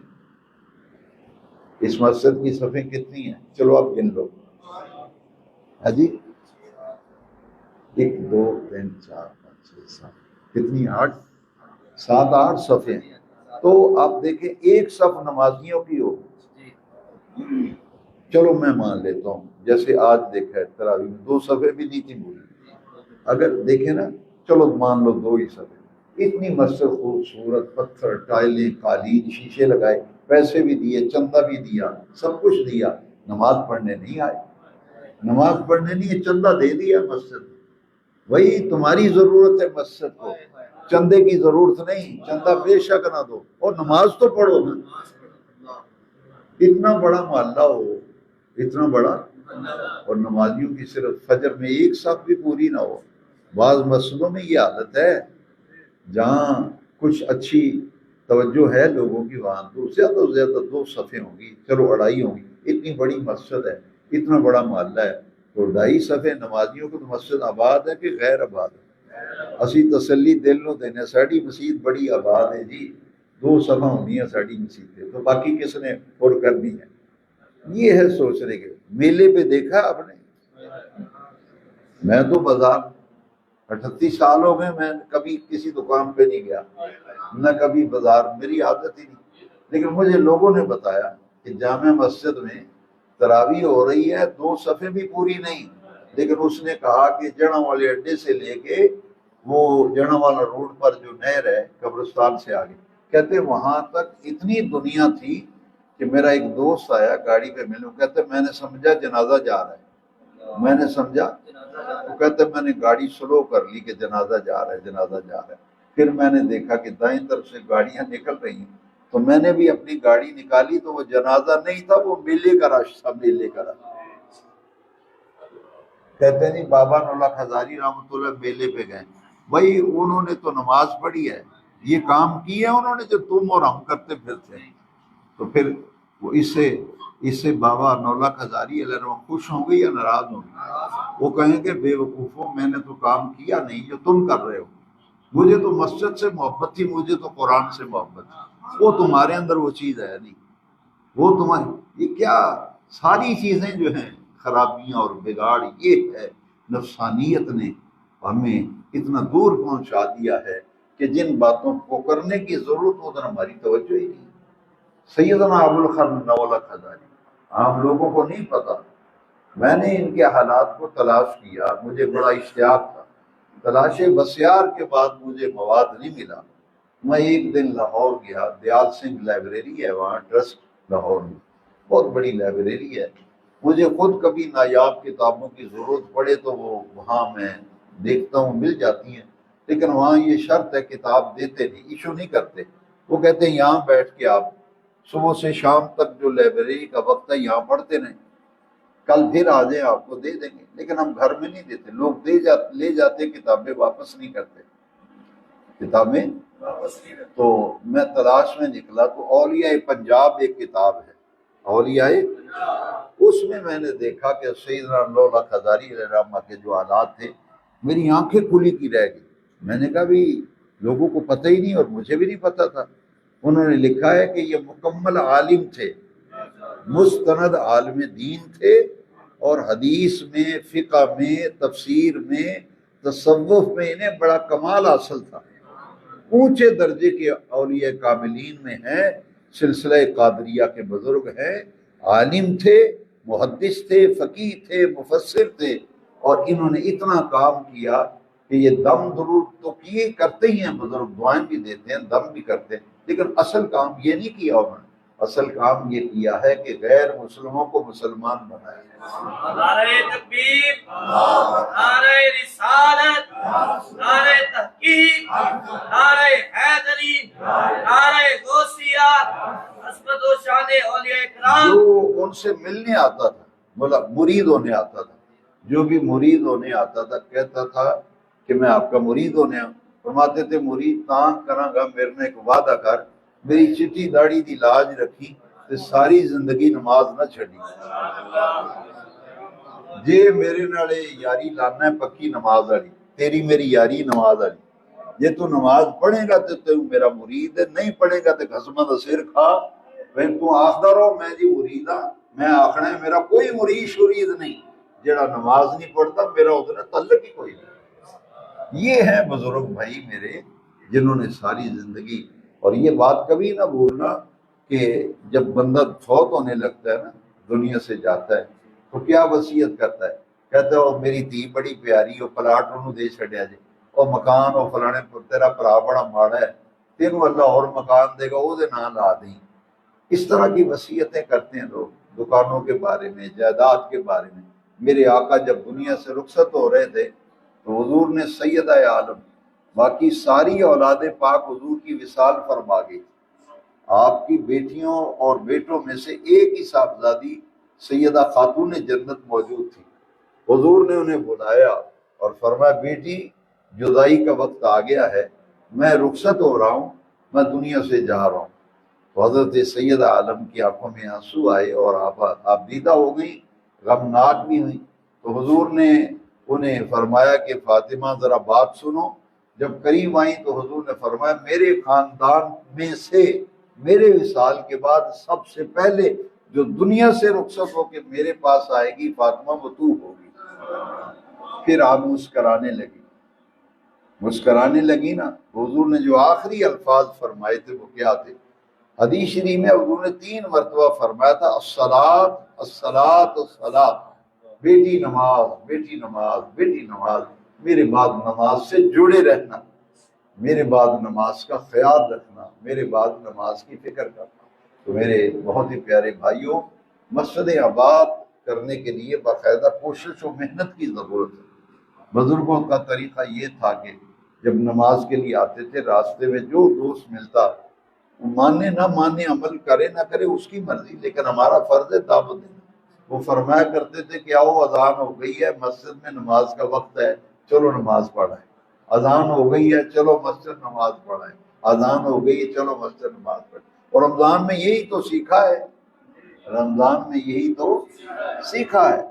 اس مسجد کی صفیں کتنی ہیں؟ چلو آپ گن لو، ہاں جی، 1 2 3 4 5 6 7، کتنی؟ 8، 7 8 صفیں۔ تو آپ دیکھیں ایک صف نمازیوں کی ہو، چلو میں مان لیتا ہوں، جیسے آج دیکھا ہے تراویح میں 2 صفیں بھی نہیں تھی بولی، اگر دیکھیں نا، چلو مان لو 2 ہی صفیں، اتنی مسجد خوبصورت، پتھر، ٹائلیں، قالین، شیشے لگائے، پیسے بھی دیے، چندہ بھی دیا، سب کچھ دیا، نماز پڑھنے نہیں آئے، نماز پڑھنے نہیں، چندہ دے دیا مسجد۔ وہی تمہاری ضرورت ہے مسجد کو، چندے کی ضرورت نہیں، چندہ بے شک نہ دو، اور نماز تو پڑھو نا۔ اتنا بڑا محلہ ہو، اتنا بڑا، اور نمازیوں کی صرف فجر میں ایک صف بھی پوری نہ ہو۔ بعض مسجدوں میں یہ حالت ہے جہاں کچھ اچھی توجہ ہے لوگوں کی، وہاں تو زیادہ سے زیادہ 2 صفیں ہوں گی، چلو 2.5 ہوں گی، اتنی بڑی مسجد ہے، اتنا بڑا محلہ ہے، تو 2.5 صفیں نمازیوں کو، تو مسجد آباد ہے کہ غیر آباد ہے؟ اسی تسلی دل نو دینے، ساڑی مسجد بڑی آباد ہے جی، 2 صفیں ہونی ہیں ساڑی مسجد پہ، تو باقی کس نے پر کرنی ہے؟ یہ ہے سوچنے کے۔ میلے پہ دیکھا آپ نے؟ میں تو بازار 38 سال ہو گئے، میں کبھی کسی دکان پہ نہیں گیا، نہ کبھی بازار، میری عادت ہی نہیں، لیکن مجھے لوگوں نے بتایا کہ جامع مسجد میں تراویح ہو رہی ہے، 2 صفیں بھی پوری نہیں، لیکن اس نے کہا کہ جڑاں والے اڈے سے لے کے وہ جڑاں والا روڈ پر جو نہر ہے قبرستان سے آگے، کہتے وہاں تک اتنی دنیا تھی کہ میرا ایک دوست آیا گاڑی پہ ملنے، کہتے میں نے سمجھا جنازہ جا رہا ہے، میں نے سمجھا، وہ کہتے میں نے گاڑی سلو کر لی کہ جنازہ جا رہا ہے، جنازہ جا رہا ہے، پھر میں نے دیکھا کہ دائیں طرف سے گاڑیاں نکل رہی ہیں، تو میں نے بھی اپنی گاڑی نکالی، تو وہ جنازہ نہیں تھا، وہ میلے کا رش تھا، میلے کا رش۔ کہتے ہیں جی بابا نولک ہزاری رحمۃ اللہ میلے پہ گئے، بھائی انہوں نے تو نماز پڑھی ہے، یہ کام کیا انہوں نے جو تم اور ہم کرتے پھرتے ہیں، تو پھر وہ اس سے بابا نولا ہزاری علیہ الرحمہ خوش ہوں گے یا ناراض ہوں گے؟ وہ کہیں گے بے وقوفوں، میں نے تو کام کیا نہیں جو تم کر رہے ہو، مجھے تو مسجد سے محبت تھی، مجھے تو قرآن سے محبت تھی، وہ تمہارے اندر وہ چیز ہے نہیں، وہ تمہاری یہ کیا ساری چیزیں جو ہیں خرابیاں اور بگاڑ، یہ ہے نفسانیت نے ہمیں اتنا دور پہنچا دیا ہے کہ جن باتوں کو کرنے کی ضرورت ہو ادھر ہماری توجہ ہی نہیں۔ سیدنا ابوالخر نولہ ہزاری عام لوگوں کو نہیں پتا، میں نے ان کے حالات کو تلاش کیا، مجھے بڑا اشتیاق تھا، تلاش بسیار کے بعد مجھے مواد نہیں ملا۔ میں ایک دن لاہور گیا، دیال سنگھ لائبریری ہے وہاں ٹرسٹ لاہور میں، بہت بڑی لائبریری ہے، مجھے خود کبھی نایاب کتابوں کی ضرورت پڑے تو وہ وہاں میں دیکھتا ہوں مل جاتی ہیں، لیکن وہاں یہ شرط ہے کتاب دیتے نہیں، ایشو نہیں کرتے، وہ کہتے ہیں یہاں بیٹھ کے آپ صبح سے شام تک جو لائبریری کا وقت ہے یہاں پڑھتے رہیں، کل پھر آ جائیں آپ کو دے دیں گے، لیکن ہم گھر میں نہیں دیتے، لوگ لے جاتے کتابیں واپس نہیں کرتے کتابیں۔ تو میں تلاش میں نکلا تو اولیاء پنجاب ایک کتاب ہے، اولیاء، اس میں نے دیکھا کہ سیدنا نولہ ہزاری علیہ الرحمہ کے جو حالات تھے، میری آنکھیں کھلی کی رہ گئی۔ میں نے کہا بھی لوگوں کو پتہ ہی نہیں اور مجھے بھی نہیں پتا تھا۔ انہوں نے لکھا ہے کہ یہ مکمل عالم تھے، مستند عالم دین تھے، اور حدیث میں، فقہ میں، تفسیر میں، تصوف میں انہیں بڑا کمال حاصل تھا، اونچے درجے کے اولیاء کاملین میں ہیں، سلسلہ قادریہ کے بزرگ ہیں، عالم تھے، محدث تھے، فقیہ تھے، مفسر تھے، اور انہوں نے اتنا کام کیا کہ یہ دم درود تو کیے کرتے ہی ہیں بزرگ، دعائیں بھی دیتے ہیں، دم بھی کرتے ہیں، لیکن اصل کام یہ نہیں کیا انہوں نے، اصل کام یہ کیا ہے کہ غیر مسلموں کو مسلمان بنایا۔ نعرہ تکبیر، نعرہ رسالت، نعرہ تحقیق، نعرہ حیدری، نعرہ غوثیہ، عصمت و شان اولیاء کرام۔ جو ان سے ملنے آتا تھا، مرید ہونے آتا تھا، جو بھی مرید ہونے آتا تھا کہتا تھا کہ میں آپ کا مرید ہونے ہوں، فرماتے تھے مرید تاں کراں گا میرے نے ایک وعدہ کر، میری چٹی داڑھی دی لاج رکھی تے ساری زندگی نماز نہ چھڑی، جے میرے نالے یاری لانا ہے پکی نماز والی، تیری میری یاری نماز والی، جے تو نماز پڑھے گا تو تو میرا مرید ہے، نہیں پڑھے گا تو قسمہ دا سر کھا، پھر تو آخدا رہو میں جی مرید ہاں، میں آخنا ہے میرا کوئی مرید شرید نہیں، جڑا نماز نہیں پڑھتا میرا ادھر تعلق ہی کوئی نہیں۔ یہ ہیں بزرگ بھائی میرے جنہوں نے ساری زندگی، اور یہ بات کبھی نہ بھولنا کہ جب بندہ فوت ہونے لگتا ہے نا، دنیا سے جاتا ہے تو کیا وصیت کرتا ہے، کہتا ہے وہ میری دھی بڑی پیاری ہو، پلاٹ انہوں دے چھڑیا جے، اور مکان اور فلانے تیرا بھرا بڑا ماڑا ہے، تینوں اللہ اور مکان دے گا وہ دے نام لا دیں۔ اس طرح کی وصیتیں کرتے ہیں لوگ دکانوں کے بارے میں، جائیداد کے بارے میں۔ میرے آقا جب دنیا سے رخصت ہو رہے تھے تو حضور نے سیدہ عالم باقی ساری اولاد پاک حضور کی وصال فرما گئی، آپ کی بیٹیوں اور بیٹوں میں سے ایک ہی صاحبزادی سیدہ خاتون جنت موجود تھی، حضور نے انہیں بلایا اور فرمایا بیٹی جدائی کا وقت آ گیا ہے، میں رخصت ہو رہا ہوں، میں دنیا سے جا رہا ہوں۔ تو حضرت سیدہ عالم کی آنکھوں میں آنسو آئے اور آپ دیدہ ہو گئی، غمناک بھی ہوئی۔ تو حضور نے انہیں فرمایا کہ فاطمہ ذرا بات سنو۔ جب قریب آئیں تو حضور نے فرمایا میرے خاندان میں سے میرے وصال کے بعد سب سے پہلے جو دنیا سے رخصت ہو کے میرے پاس آئے گی فاطمہ وہ تو ہوگی۔ پھر آپ مسکرانے لگی نا۔ حضور نے جو آخری الفاظ فرمائے تھے وہ کیا تھے؟ حدیث شریف میں حضور نے 3 مرتبہ فرمایا تھا الصلاۃ الصلاۃ الصلاۃ، بیٹی نماز، بیٹی نماز، بیٹی نماز، میرے بعد نماز سے جڑے رہنا، میرے بعد نماز کا خیال رکھنا، میرے بعد نماز کی فکر کرنا۔ تو میرے بہت ہی پیارے بھائیوں، مسجد آباد کرنے کے لیے باقاعدہ کوشش و محنت کی ضرورت ہے۔ بزرگوں کا طریقہ یہ تھا کہ جب نماز کے لیے آتے تھے راستے میں جو دوست ملتا، مانے نہ مانے، عمل کرے نہ کرے اس کی مرضی، لیکن ہمارا فرض ہے دعوت دینا۔ وہ فرمایا کرتے تھے کہ آؤ اذان ہو گئی ہے، مسجد میں نماز کا وقت ہے، چلو نماز پڑھائیں۔ اذان ہو گئی ہے، چلو مسجد نماز پڑھائیں۔ اذان ہو گئی ہے، چلو مسجد نماز پڑھیں۔ اور رمضان میں یہی تو سیکھا ہے رمضان میں یہی تو سیکھا ہے،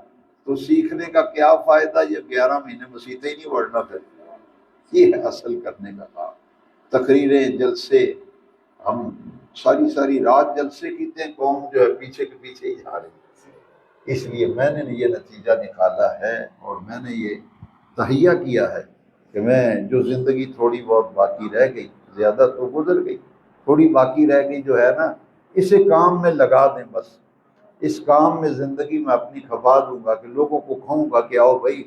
تو سیکھنے کا کیا فائدہ؟ یہ 11 مہینے مسیطیں ہی نہیں پڑھنا پھر. یہ ہے اصل کرنے کا کام. تقریریں، جلسے، ہم ساری رات جلسے کیتے ہیں، قوم جو ہے پیچھے کے پیچھے ہی جا رہی ہے. اس لیے میں نے یہ نتیجہ نکالا ہے اور میں نے یہ تہیہ کیا ہے کہ میں جو زندگی تھوڑی بہت باقی رہ گئی، زیادہ تو گزر گئی، تھوڑی باقی رہ گئی جو ہے نا، اسے کام میں لگا دیں. بس اس کام میں زندگی میں اپنی کھپا دوں گا کہ لوگوں کو کہوں گا کہ آؤ بھائی،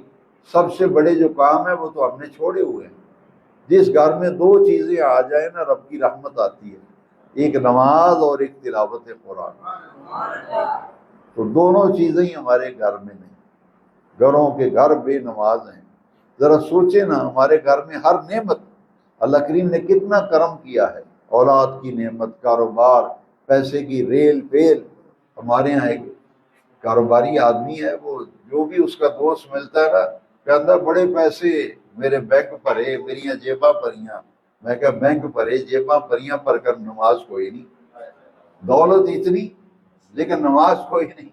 سب سے بڑے جو کام ہے وہ تو ہم نے چھوڑے ہوئے ہیں. جس گھر میں 2 چیزیں آ جائیں نا، رب کی رحمت آتی ہے، ایک نماز اور ایک تلاوت قرآن. تو دونوں چیزیں ہی ہمارے گھر میں نہیں. گھروں کے گھر بے نماز ہیں. ذرا سوچیں نا، ہمارے گھر میں ہر نعمت اللہ کریم نے کتنا کرم کیا ہے. اولاد کی نعمت، کاروبار، پیسے کی ریل پیل. ہمارے یہاں ایک کاروباری آدمی ہے، وہ جو بھی اس کا دوست ملتا ہے نا، کہتا ہے بڑے پیسے میرے بینک بھرے، میری جیباں بھریاں. میں کہا بینک بھرے، جیباں بھریاں پر کر نماز کوئی نہیں. دولت اتنی لیکن نماز کوئی نہیں.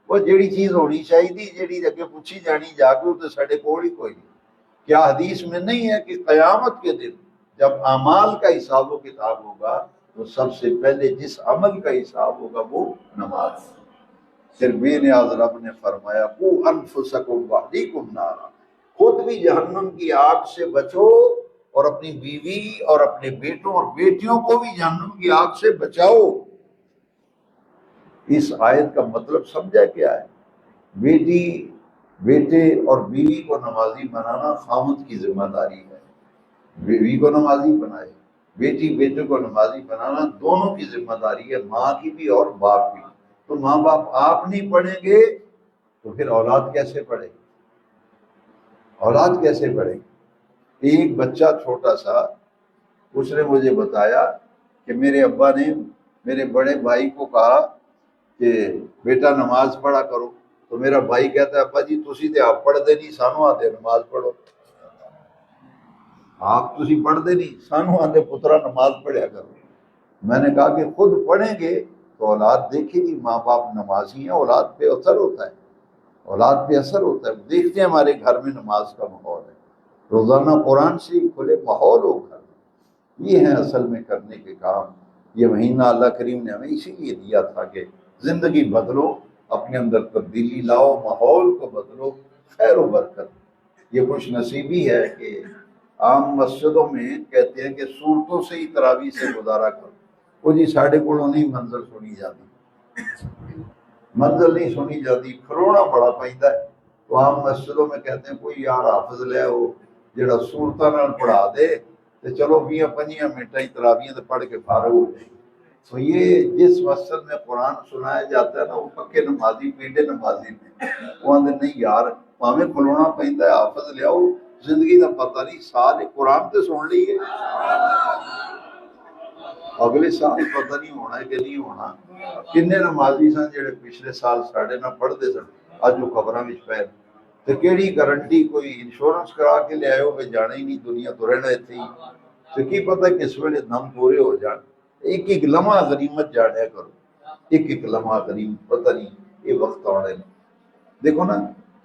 وہ جیڑی چیز ہونی چاہیے تھی، جیڑی اگے پوچھی جانی جا کے، تو ساڈے کول ہی کوئی نہیں. کیا حدیث میں نہیں ہے کہ قیامت کے دن جب اعمال کا حساب و کتاب ہوگا تو سب سے پہلے جس عمل کا حساب ہوگا وہ نماز. پھر بے نیاز رب نے فرمایا قو انفسکم واہلیکم نارا، خود بھی جہنم کی آگ سے بچو اور اپنی بیوی اور اپنے بیٹوں اور بیٹیوں کو بھی جہنم کی آگ سے بچاؤ. اس آیت کا مطلب سمجھا کیا ہے؟ بیٹی، بیٹے اور بیوی کو نمازی بنانا خاوند کی ذمہ داری ہے. بیوی کو نمازی بنائے، بیٹی بیٹے کو نمازی بنانا دونوں کی ذمہ داری ہے، ماں کی بھی اور باپ کی. تو ماں باپ آپ نہیں پڑھیں گے تو پھر اولاد کیسے پڑھے گی؟ اولاد کیسے پڑھے گی؟ ایک بچہ چھوٹا سا، اس نے مجھے بتایا کہ میرے ابا نے میرے بڑے بھائی کو کہا کہ بیٹا نماز پڑھا کرو. تو میرا بھائی کہتا ہے ابا جی تسی تے آپ پڑھ دے نہیں، سانو آتے نماز پڑھو. آپ تسی پڑھ دے نہیں، سانو آتے پترا نماز پڑھیا کرو. میں نے کہا کہ خود پڑھیں گے تو اولاد دیکھے گی ماں باپ نمازی ہیں، اولاد پہ اثر ہوتا ہے، اولاد پہ اثر ہوتا ہے. دیکھتے ہیں ہمارے گھر میں نماز کا ماحول ہے، روزانہ قرآن سے کھلے ماحول ہو گھر میں. یہ ہیں اصل میں کرنے کے کام. یہ مہینہ اللہ کریم نے ہمیں اسی لیے دیا تھا کہ زندگی بدلو، اپنے اندر تبدیلی لاؤ، ماحول کو بدلو، خیر و برکت. یہ خوش نصیبی ہے کہ عام مسجدوں میں کہتے ہیں کہ صورتوں سے ہی تراویح سے گزارا کرو. وہ جی ساڑھے کو نہیں منزل سنی جاتی، منزل نہیں سنی جاتی، کھرونا بڑا پہنتا ہے. تو عام مسجدوں میں کہتے ہیں کوئی یار حافظ لے آؤ جڑا صورتاں نال پڑھا دے تو چلو 20-25 منٹ ہی تراویح تے پڑھ کے فارغ ہو جائے. تو یہ جس مسجد میں قرآن سنایا جاتا ہے نا، وہ پکے نمازی، پیڈے نمازی نے، وہ آدھے نہیں یار پاویں کھلونا پہنتا ہے، حافظ لے آؤ، زندگی کا پتہ نہیں، سال قرآن تے سن لیے، اگلے سال پتہ نہیں ہونا ہے کہ نہیں ہونا. کنے نمازی سن جڑے پچھلے سال ساڑھے نہ پڑھتے سن، اج وہ خبراں وچ پے. تے کیڑی گارنٹی کوئی انشورنس کرا کے لے آئے کہ جانا ہی نہیں، دنیا تو رہنا اتنے ہی. تو کی پتہ کس ویلے دم پورے ہو جان. ایک ایک لمحہ غنیمت جانیا کرو، ایک ایک لمحہ غنیمت، پتہ نہیں یہ وقت آنے. دیکھو نا،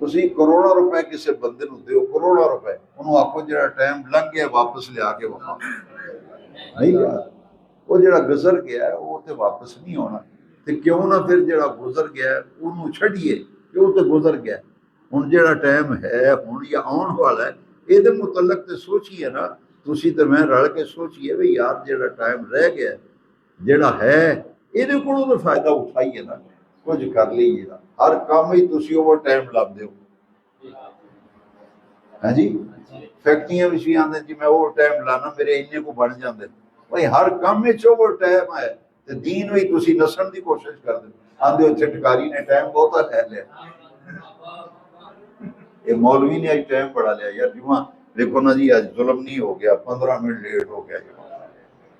تسی کروڑوں روپے کسی بندے نو دیو، کروڑوں روپے، انہوں آکھو جڑا ٹائم لنگ گیا واپس لے آ کے وہاں نہیں لیا. وہ جڑا گزر گیا ہے وہ تے واپس نہیں ہونا. تے کیوں نہ پھر جڑا گزر گیا ہے انہوں چھڑیے کہ وہ تے گزر گیا. ہن جڑا ٹائم ہے ہن یا آن والا ہے، یہ دے متعلق تے سوچیے نا. تسی تے میں رل کے سوچیے بھئی یار جڑا ٹائم رہ گیا جڑا ہے یہ کو تو فائدہ اٹھائیے نا، کچھ کر لیجیے نا. ہر کام ہی تسی اوور ٹائم لا دیو. ہاں جی، فیکٹریاں بھی آدھے جی میں اوور ٹائم لانا میرے اننے کو بن جاندے. بھائی ہر کام میں اوور ٹائم ہے تے دین بھی تسی نسن دی کوشش کر دیں. آدھے ہو چٹکاری نے ٹائم بہت لے لیا، یہ مولوی نے آج ٹائم بڑھا لیا. یار جمعہ دیکھو نا جی آج ظلم نہیں ہو گیا، 15 منٹ لیٹ ہو گیا،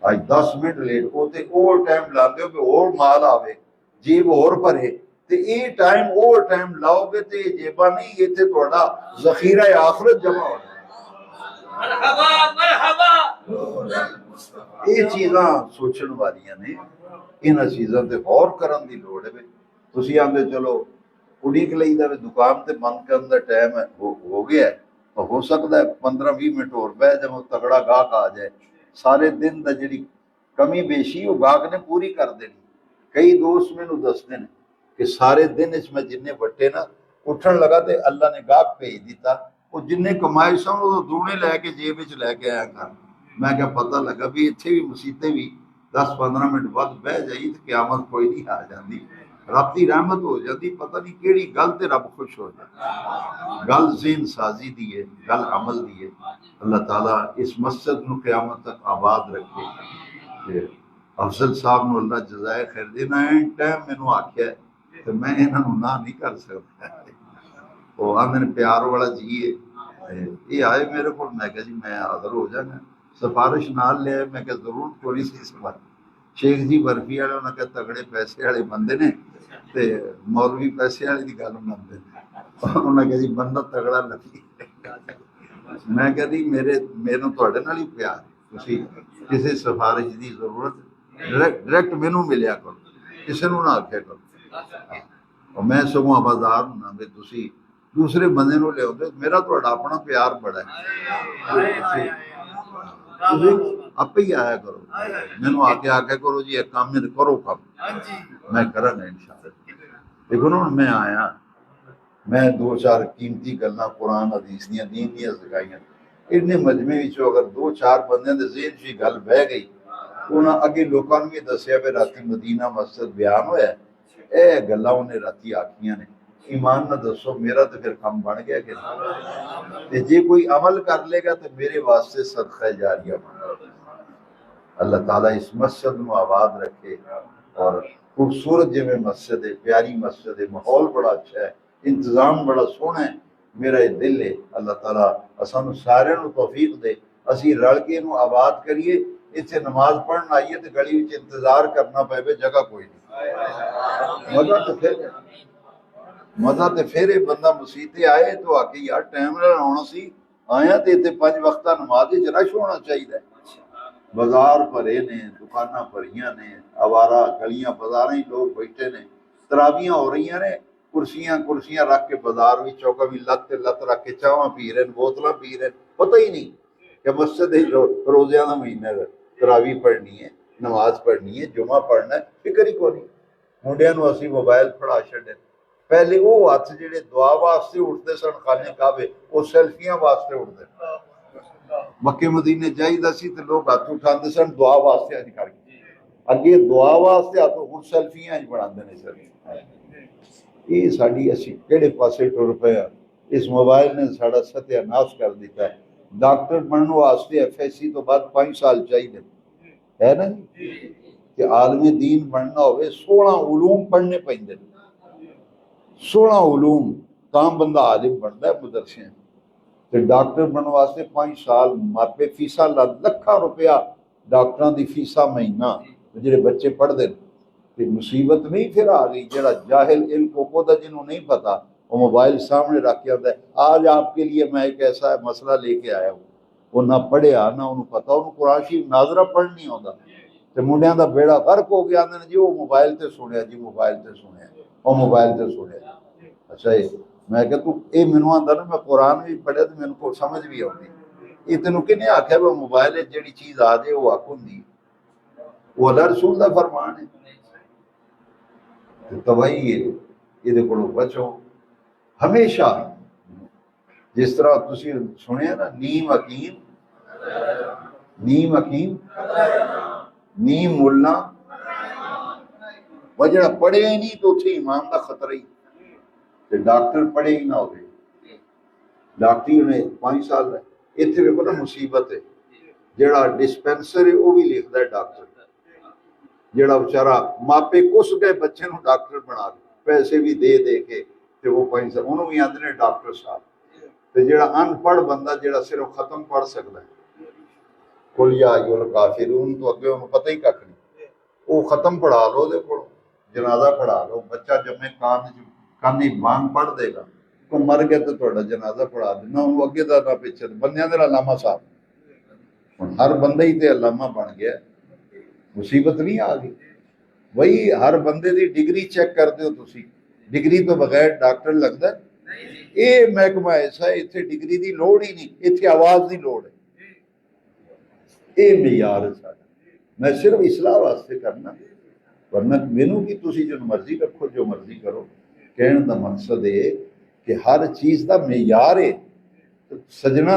آج 10 منٹ لیٹ ہوتے اوور ٹائم لاتے ہو کہ اور مال آوے، جیب اور بھرے. تے یہ ٹائم اوور ٹائم لاؤ گے تے یہ جیبا نہیں، یہ تے تھوڑا ذخیرہ آخرت جمع ہونا. مرحبا مرحبا. یہ چیزاں سوچن والیاں نے، انہاں چیزاں تے غور کرن دی لوڑ ہے. ਤੁਸੀਂ ਆਂਦੇ ਚਲੋ ਉਡੀਕ ਲਈਦਾ ਵੀ ਦੁਕਾਨ ਤੇ ਬੰਦ ਕਰਨ ਦਾ ਟਾਈਮ ਹੈ, ਹੋ ਗਿਆ ਹੈ। ਤਾਂ ਹੋ ਸਕਦਾ ਹੈ 15-20 ਮਿੰਟ ਹੋਰ ਬਹਿ ਜਾਵਾਂ, ਤਗੜਾ ਗਾਹਕ ਆ ਜਾਏ। ਸਾਰੇ ਦਿਨ ਦਾ ਜਿਹੜੀ ਕਮੀ ਬੇਸ਼ੀ ਉਹ ਗਾਹਕ ਨੇ ਪੂਰੀ ਕਰ ਦੇਣੀ। ਕਈ ਦੋਸਤ ਮੈਨੂੰ ਦੱਸਦੇ ਨੇ ਕਿ ਸਾਰੇ ਦਿਨ ਇਸ ਮੈਂ ਜਿੰਨੇ ਵੱਟੇ ਨਾ, ਉੱਠਣ ਲਗਾ ਤੇ ਅੱਲਾ ਨੇ ਗਾਹਕ ਭੇਜ ਦਿੱਤਾ, ਉਹ ਜਿੰਨੇ ਕਮਾਏ ਸਨ ਉਹ ਦੂਣੇ ਲੈ ਕੇ ਜੇਬ ਵਿੱਚ ਲੈ ਕੇ ਆਇਆ ਕਰ। ਮੈਂ ਕਿਹਾ ਪਤਾ ਲੱਗਾ ਵੀ ਇੱਥੇ ਵੀ ਮਸੀਤੇ ਵੀ 10-15 ਮਿੰਟ ਬਾਅਦ ਬਹਿ ਜਾਈ ਤੇ ਕਿਆਮਤ ਕੋਈ ਨਹੀਂ ਆ ਜਾਂਦੀ, ਰੱਬ ਦੀ ਰਹਿਮਤ ਹੋ ਜਾਂਦੀ। ਪਤਾ ਨਹੀਂ ਕਿਹੜੀ ਗੱਲ ਤੇ ਰੱਬ ਖੁਸ਼ ਹੋ ਜਾਂਦਾ। ਗੱਲ ਜ਼ਹਿਨ ਸਾਜ਼ੀ ਦੀ ہے, ਗੱਲ عمل دی ہے۔ اللہ تعالیٰ اس مسجد نو قیامت تک آباد رکھے۔ تے افضل صاحب نو اللہ جزائے خیر دینا ہے ٹائم مینوں آکھیا ہے تے میں انہاں نو نہ نہیں کر سکتا۔ وہ آندے پیار والا جی ہے، یہ آئے میرے کو، میں کہا جی میں حاضر ہو جانا، سفارش نال لے آئے۔ میں کہا ضرور تھوڑی سی سفارش۔ شیخ جی برفی والے انہاں کہ تگڑے پیسے والے بندے نے تے مولوی پیسے والے دی گل منتے نے۔ انہاں کہ جی بندہ تگڑا لگی۔ میں کہا جی میرے تواڈے نال ہی پیار ہے، تسی کسی سفارش دی ضرورت ڈائریکٹ مینوں ملیا کرو، کسی نوں نہ آکھیا کرو۔ اور میں سگوں آبادار ہوں کہ تسی دوسرے بندے نوں لے آؤ، میرا تواڈا اپنا پیار بڑا ہے، تسی آپ ہی آیا کرو، مینوں آ کے آکھیا کرو جی ایک کام کرو، کام میں کراں گا انشاءاللہ۔ دیکھو نا میں آیا، میں 2-4 قیمتی گلاں قرآن حدیث دیاں دین دیاں سکھائیاں، انہیں مجمع وچوں اگر 2-4 بندیاں دے ذہن وچ گل بہ گئی، انہاں اگے لوکاں نوں بھی دسیا بھی راتی مدینہ مسجد بیان ہویا ہے، اے گلاں انہیں راتی آکھیاں نے۔ ایمان نہ دسو میرا تو پھر کم بن گیا کہ نہیں؟ تے جے کوئی عمل کر لے گا تو میرے واسطے صدقہ جاریہ بن گا۔ اللہ تعالیٰ اس مسجد نو آباد رکھے، اور خوبصورت جویں مسجد ہے، پیاری مسجد ہے، ماحول بڑا اچھا ہے، انتظام بڑا سونا ہے۔ میرا یہ دل ہے اللہ تعالیٰ اسانو سارے نو توفیق دے، اسی رل کے انو آباد کریے۔ اتنے نماز پڑھن آئیے تو گلی وچ انتظار کرنا پے، جگہ کوئی نہیں۔ مزہ تے پھر بندہ مسیتے آئے تو آ کے یار ٹائم نال آنا سی، آیا تے اتنے 5 وقتہ نماز وچ رش ہونا چاہیے۔ بازار بھرے نے، دکاناں بھریاں نے، آوارہ گلیاں بازاراں ہی لوگ بیٹھے نے، تراویاں ہو رہی ہیں نے، کرسیاں رکھ کے بازار بھی چوکا بھی لت رکھ کے چاواں پی رہے ہیں، بوتلاں پی رہے ہیں، پتہ ہی نہیں کہ مسجد روزیاں دا مہینہ ہے، تراویح پڑھنی ہے، نماز پڑھنی ہے، جمعہ پڑھنا ہے، فکر ہی کوئی نہیں۔ منڈیاں نو اسی موبائل پھڑا چھڈے۔ پہلے وہ ہاتھ جڑے دعا واسطے اٹھتے سن خانے کعبے، وہ سیلفیاں واسطے اٹھتے۔ مکے مدینے جائیدا سی تے لوگ ہاتھ اٹھاندے سن دعا واسطے، اج کر کے اگے دعا واسطے ہاتھ ہن سیلفیاں اج بناندے نے سر۔ یہ ساڈی اسی کہڑے پاسے ٹر پے ہاں؟ اس موبائل نے ساڈا ستیہ ناش کر دیتا ہے۔ ڈاکٹر بننے واسطے FSC تو بعد 5 سال چاہیے، ہے نا جی؟ کہ عالم دین بننا ہوئے 16 علوم پڑھنے پیندے، 16 علوم تاں بندہ عالم بنتا ہے مدرسے۔ تے ڈاکٹر بننے واسطے 5 سال، ماپے فیساں لکھاں روپیہ ڈاکٹراں دی فیساں مہینہ جڑے بچے پڑھتے ہیں۔ تے مصیبت نہیں پھر آ گئی، جڑا جاہل علم کو دا جنہوں نہیں پتا، وہ موبائل سامنے رکھ کے آتا ہے آج آپ کے لیے میں ایک ایسا مسئلہ لے کے آیا ہوں۔ وہ نہ پڑھیا نہ انہوں پتا، انہوں قرآن شریف ناظرہ پڑھ نہیں ہوتا، تے منڈیاں دا بیڑا غرق ہو گیا، آندے جی وہ موبائل تے سنیا، جی موبائل تے سنیا، وہ موبائل تے سنیا۔ اچھا میں کہ تو اے مینوں آندا نا میں قرآن بھی پڑھیا تے مینوں کو سمجھ بھی آتی۔ یہ تینوں کنے آکھیا وہ موبائل جڑی چیز آ جائے وہ حق ہوندی، وہ اللہ رسول دا فرمان ہے۔ تباہی ہے، یہ کو بچو ہمیشہ۔ جس طرح تسی سنیا نا نیم حکیم نیم ملنا، وہ جڑا پڑھے ہی نہیں تو اتنے ایمان دا خطرہ ہی۔ تے ڈاکٹر پڑھے ہی نہ ہوئے، ڈاکٹری انہیں 5 سال ہے، اتنے ویکھو نا مصیبت ہے۔ جڑا ڈسپینسر ہے وہ بھی لکھتا ہے ڈاکٹر، جڑا بچارا ماپے کس گئے بچے نو ڈاکٹر بنا کے پیسے بھی دے کے تے وہ 5 سال انہوں بھی آتے ہیں ڈاکٹر صاحب۔ تے جڑا ان پڑھ بندہ جڑا صرف ختم پڑھ سکتا ہے، قل یا ایھا الکافرون، تو اگے انہوں پتہ ہی کھ نہیں، وہ ختم پڑھا لو دے کو، جنازہ پڑھا لو، بچہ جب میں کان بانگ پڑھ دے گا تو مر گیا تو تھوڑا جنازہ پڑھا دینا، انہوں اگے دا نہ پیچھے بندیاں دے علامہ صاحب، ہر بندہ ہی تے علامہ بن گیا۔ مصیبت نہیں آ گئی؟ وہی ہر بندے دی ڈگری چیک کرتے ہو تسی، ڈگری تو بغیر ڈاکٹر لگتا ہے؟ یہ محکمہ ایسا ہے اتنے ڈگری دی لوڑ ہی نہیں، اتنے آواز دی لوڑ ہے، یہ معیار ہے سارا۔ میں صرف اصلاح واسطے کرنا، ورنہ مینوں کی تسی جو مرضی رکھو، جو مرضی کرو۔ کہنے دا مقصد ہے کہ ہر چیز دا معیار ہے۔ سجنا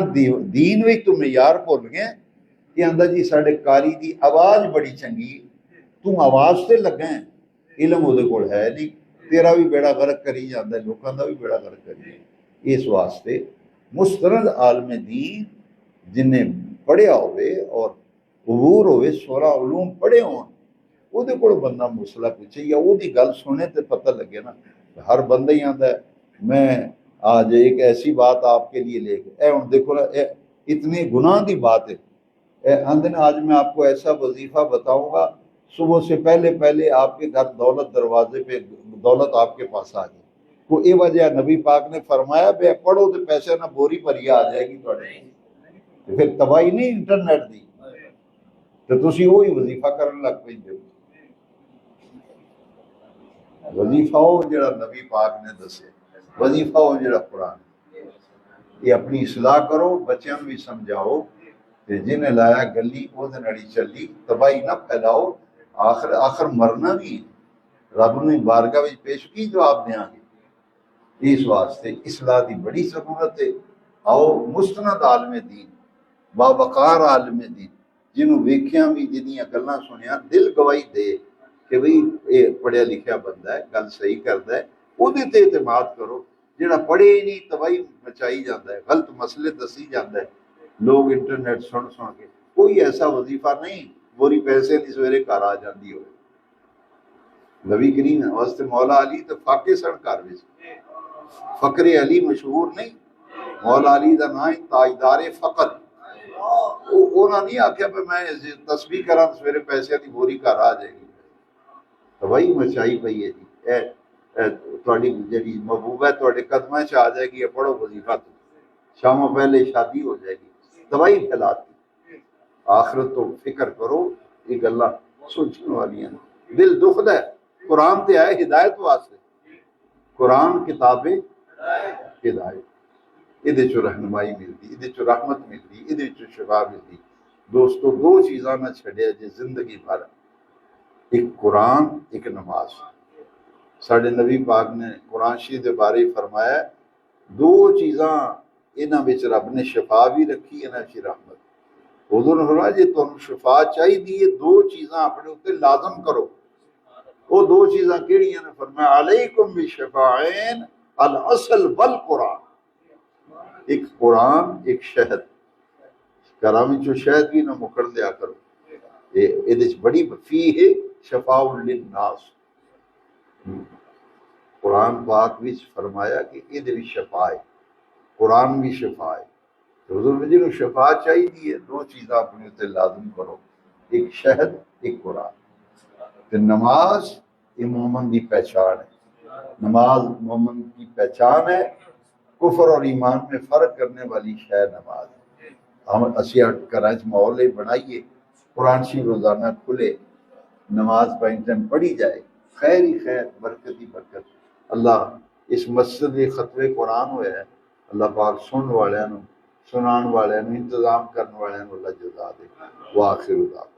دین بھی تو معیار بھول گئے، یہ آندا جی ساڈے قاری دی آواز بڑی چنگی، تو آواز تے لگا ہے، علم وہ کول ہے نہیں، تیرا بھی بیڑا غرق کری جاندہ ہے، لوکاں دا بھی بیڑا غرق کری جاندہ ہے۔ اس واسطے مستند عالم دین جنہیں پڑھیا ہوئے اور عبور ہوئے، 16 علوم پڑھے ہوں، وہ دے کول بندہ مسئلہ پوچھے یا وہ دی گل سنے تے پتہ لگے نا۔ ہر بندہ ہی آندا ہے میں آج ایک ایسی بات آپ کے لیے لے کے ہن دیکھو نا، اتنی گناہ دی بات ہے، آندے نا آج میں آپ کو ایسا وظیفہ بتاؤں گا، صبح سے پہلے آپ کے گھر دولت دروازے پہ دولت آپ کے پاس آ گئی۔ کو اے وجہ نبی پاک نے فرمایا بے پڑھو تو پیسے نہ بوری بھری آ جائے گی تھوڑے، پھر تباہی نہیں انٹرنیٹ دی، تو تسی وہی وظیفہ کرن لگ پہ جو وظیفہ ہو جڑا نبی پاک نے دسے، وظیفہ ہو جڑا قرآن۔ یہ اپنی اصلاح کرو، بچیاں بھی سمجھاؤ کہ جنہیں لایا گلی وہ دن اڑی چلی، تباہی نہ پھیلاؤ، آخر مرنا بھی رب نے بارگاہ وچ پیش کی جواب دیاں گے۔ اس واسطے اصلاح دی بڑی ضرورت ہے۔ آؤ مستند عالم دین، باوقار عالم دین، جنہوں ویکھیاں بھی جنیاں گلاں سنیاں دل گواہی دے کہ بھئی یہ پڑھیا لکھیا بندہ ہے، گل صحیح کردا ہے، او دے تے اعتماد کرو۔ جڑا پڑھے ہی نہیں تباہی مچائی جاندہ ہے، غلط مسئلے دسی جاندہ ہے، لوگ انٹرنیٹ سن کے۔ کوئی ایسا وظیفہ نہیں بوری پیسے دی سویرے گھر آ جاندی ہوئے۔ نبی کریم واسطے مولا علی تو فاقے سن گھر وچ، فقر علی مشہور نہیں، مولا علی دا نام تاجدار فقر۔ انہاں نہیں آکھیا پہ میں تسبیح کراں سویرے پیسے دی بوری گھر آ جائے گی۔ تباہی مچائی پئی ہے جی، تہاڈی جڑی محبوبہ تہاڈے قدماں چ آ جائے گی، پڑھو وظیفہ، شاموں پہلے شادی ہو جائے گی، تباہی پھیلاتی۔ آخرت تو فکر کرو، یہ گلاں سوچن والیاں، دل دکھ ہے۔ قرآن تے آئے ہدایت واسطے، قرآن کتابیں ہدایت، یہ چو رہنمائی ملتی، یہ چو رحمت ملتی، یہ چو شفا ملتی۔ دوستو دو چیزاں نہ چھڑیا جی زندگی بھر، ایک قرآن ایک نماز۔ ساڑھے نبی پاک نے قرآن شریف دے بارے فرمایا دو چیزاں انہاں وچ رب نے شفا بھی رکھی، انہاں وچ رحمت۔ حضور نے فرمایا جی تم شفا چاہیے یہ دو چیزاں اپنے اوپر لازم کرو۔ وہ دو چیزاں کیڑیاں نے فرمایا علیکم بشفاعین الاصل والقرآن، ایک قرآن ایک شہد، کرامی چو شہد بھی نہ مکڑ دیا کرو، یہ بڑی فیہ شفاء للناس۔ قرآن پاک بھی فرمایا کہ یہ بھی شفا ہے، قرآن بھی شفا ہے۔ حضور جی نے شفا چاہیے دو چیزاں اپنے اتنے لازم کرو، ایک شہد ایک قرآن۔ تو نماز یہ مومن کی پہچان ہے، نماز مومن کی پہچان ہے۔ کفر اور ایمان میں فرق کرنے والی شے نماز ہے۔ ہم اسی گھراں وچ ماحول بنائیے، قرآن شریف روزانہ کھلے، نماز پانچ ٹائم پڑھی جائے، خیر ہی خیر، برکت ہی برکت۔ اللہ اس مسجد میں ختم قرآن ہویا ہے، اللہ پاک سن والوں سنان والوں انتظام کرنے والوں اللہ جزا دے۔ وآخر دعوانا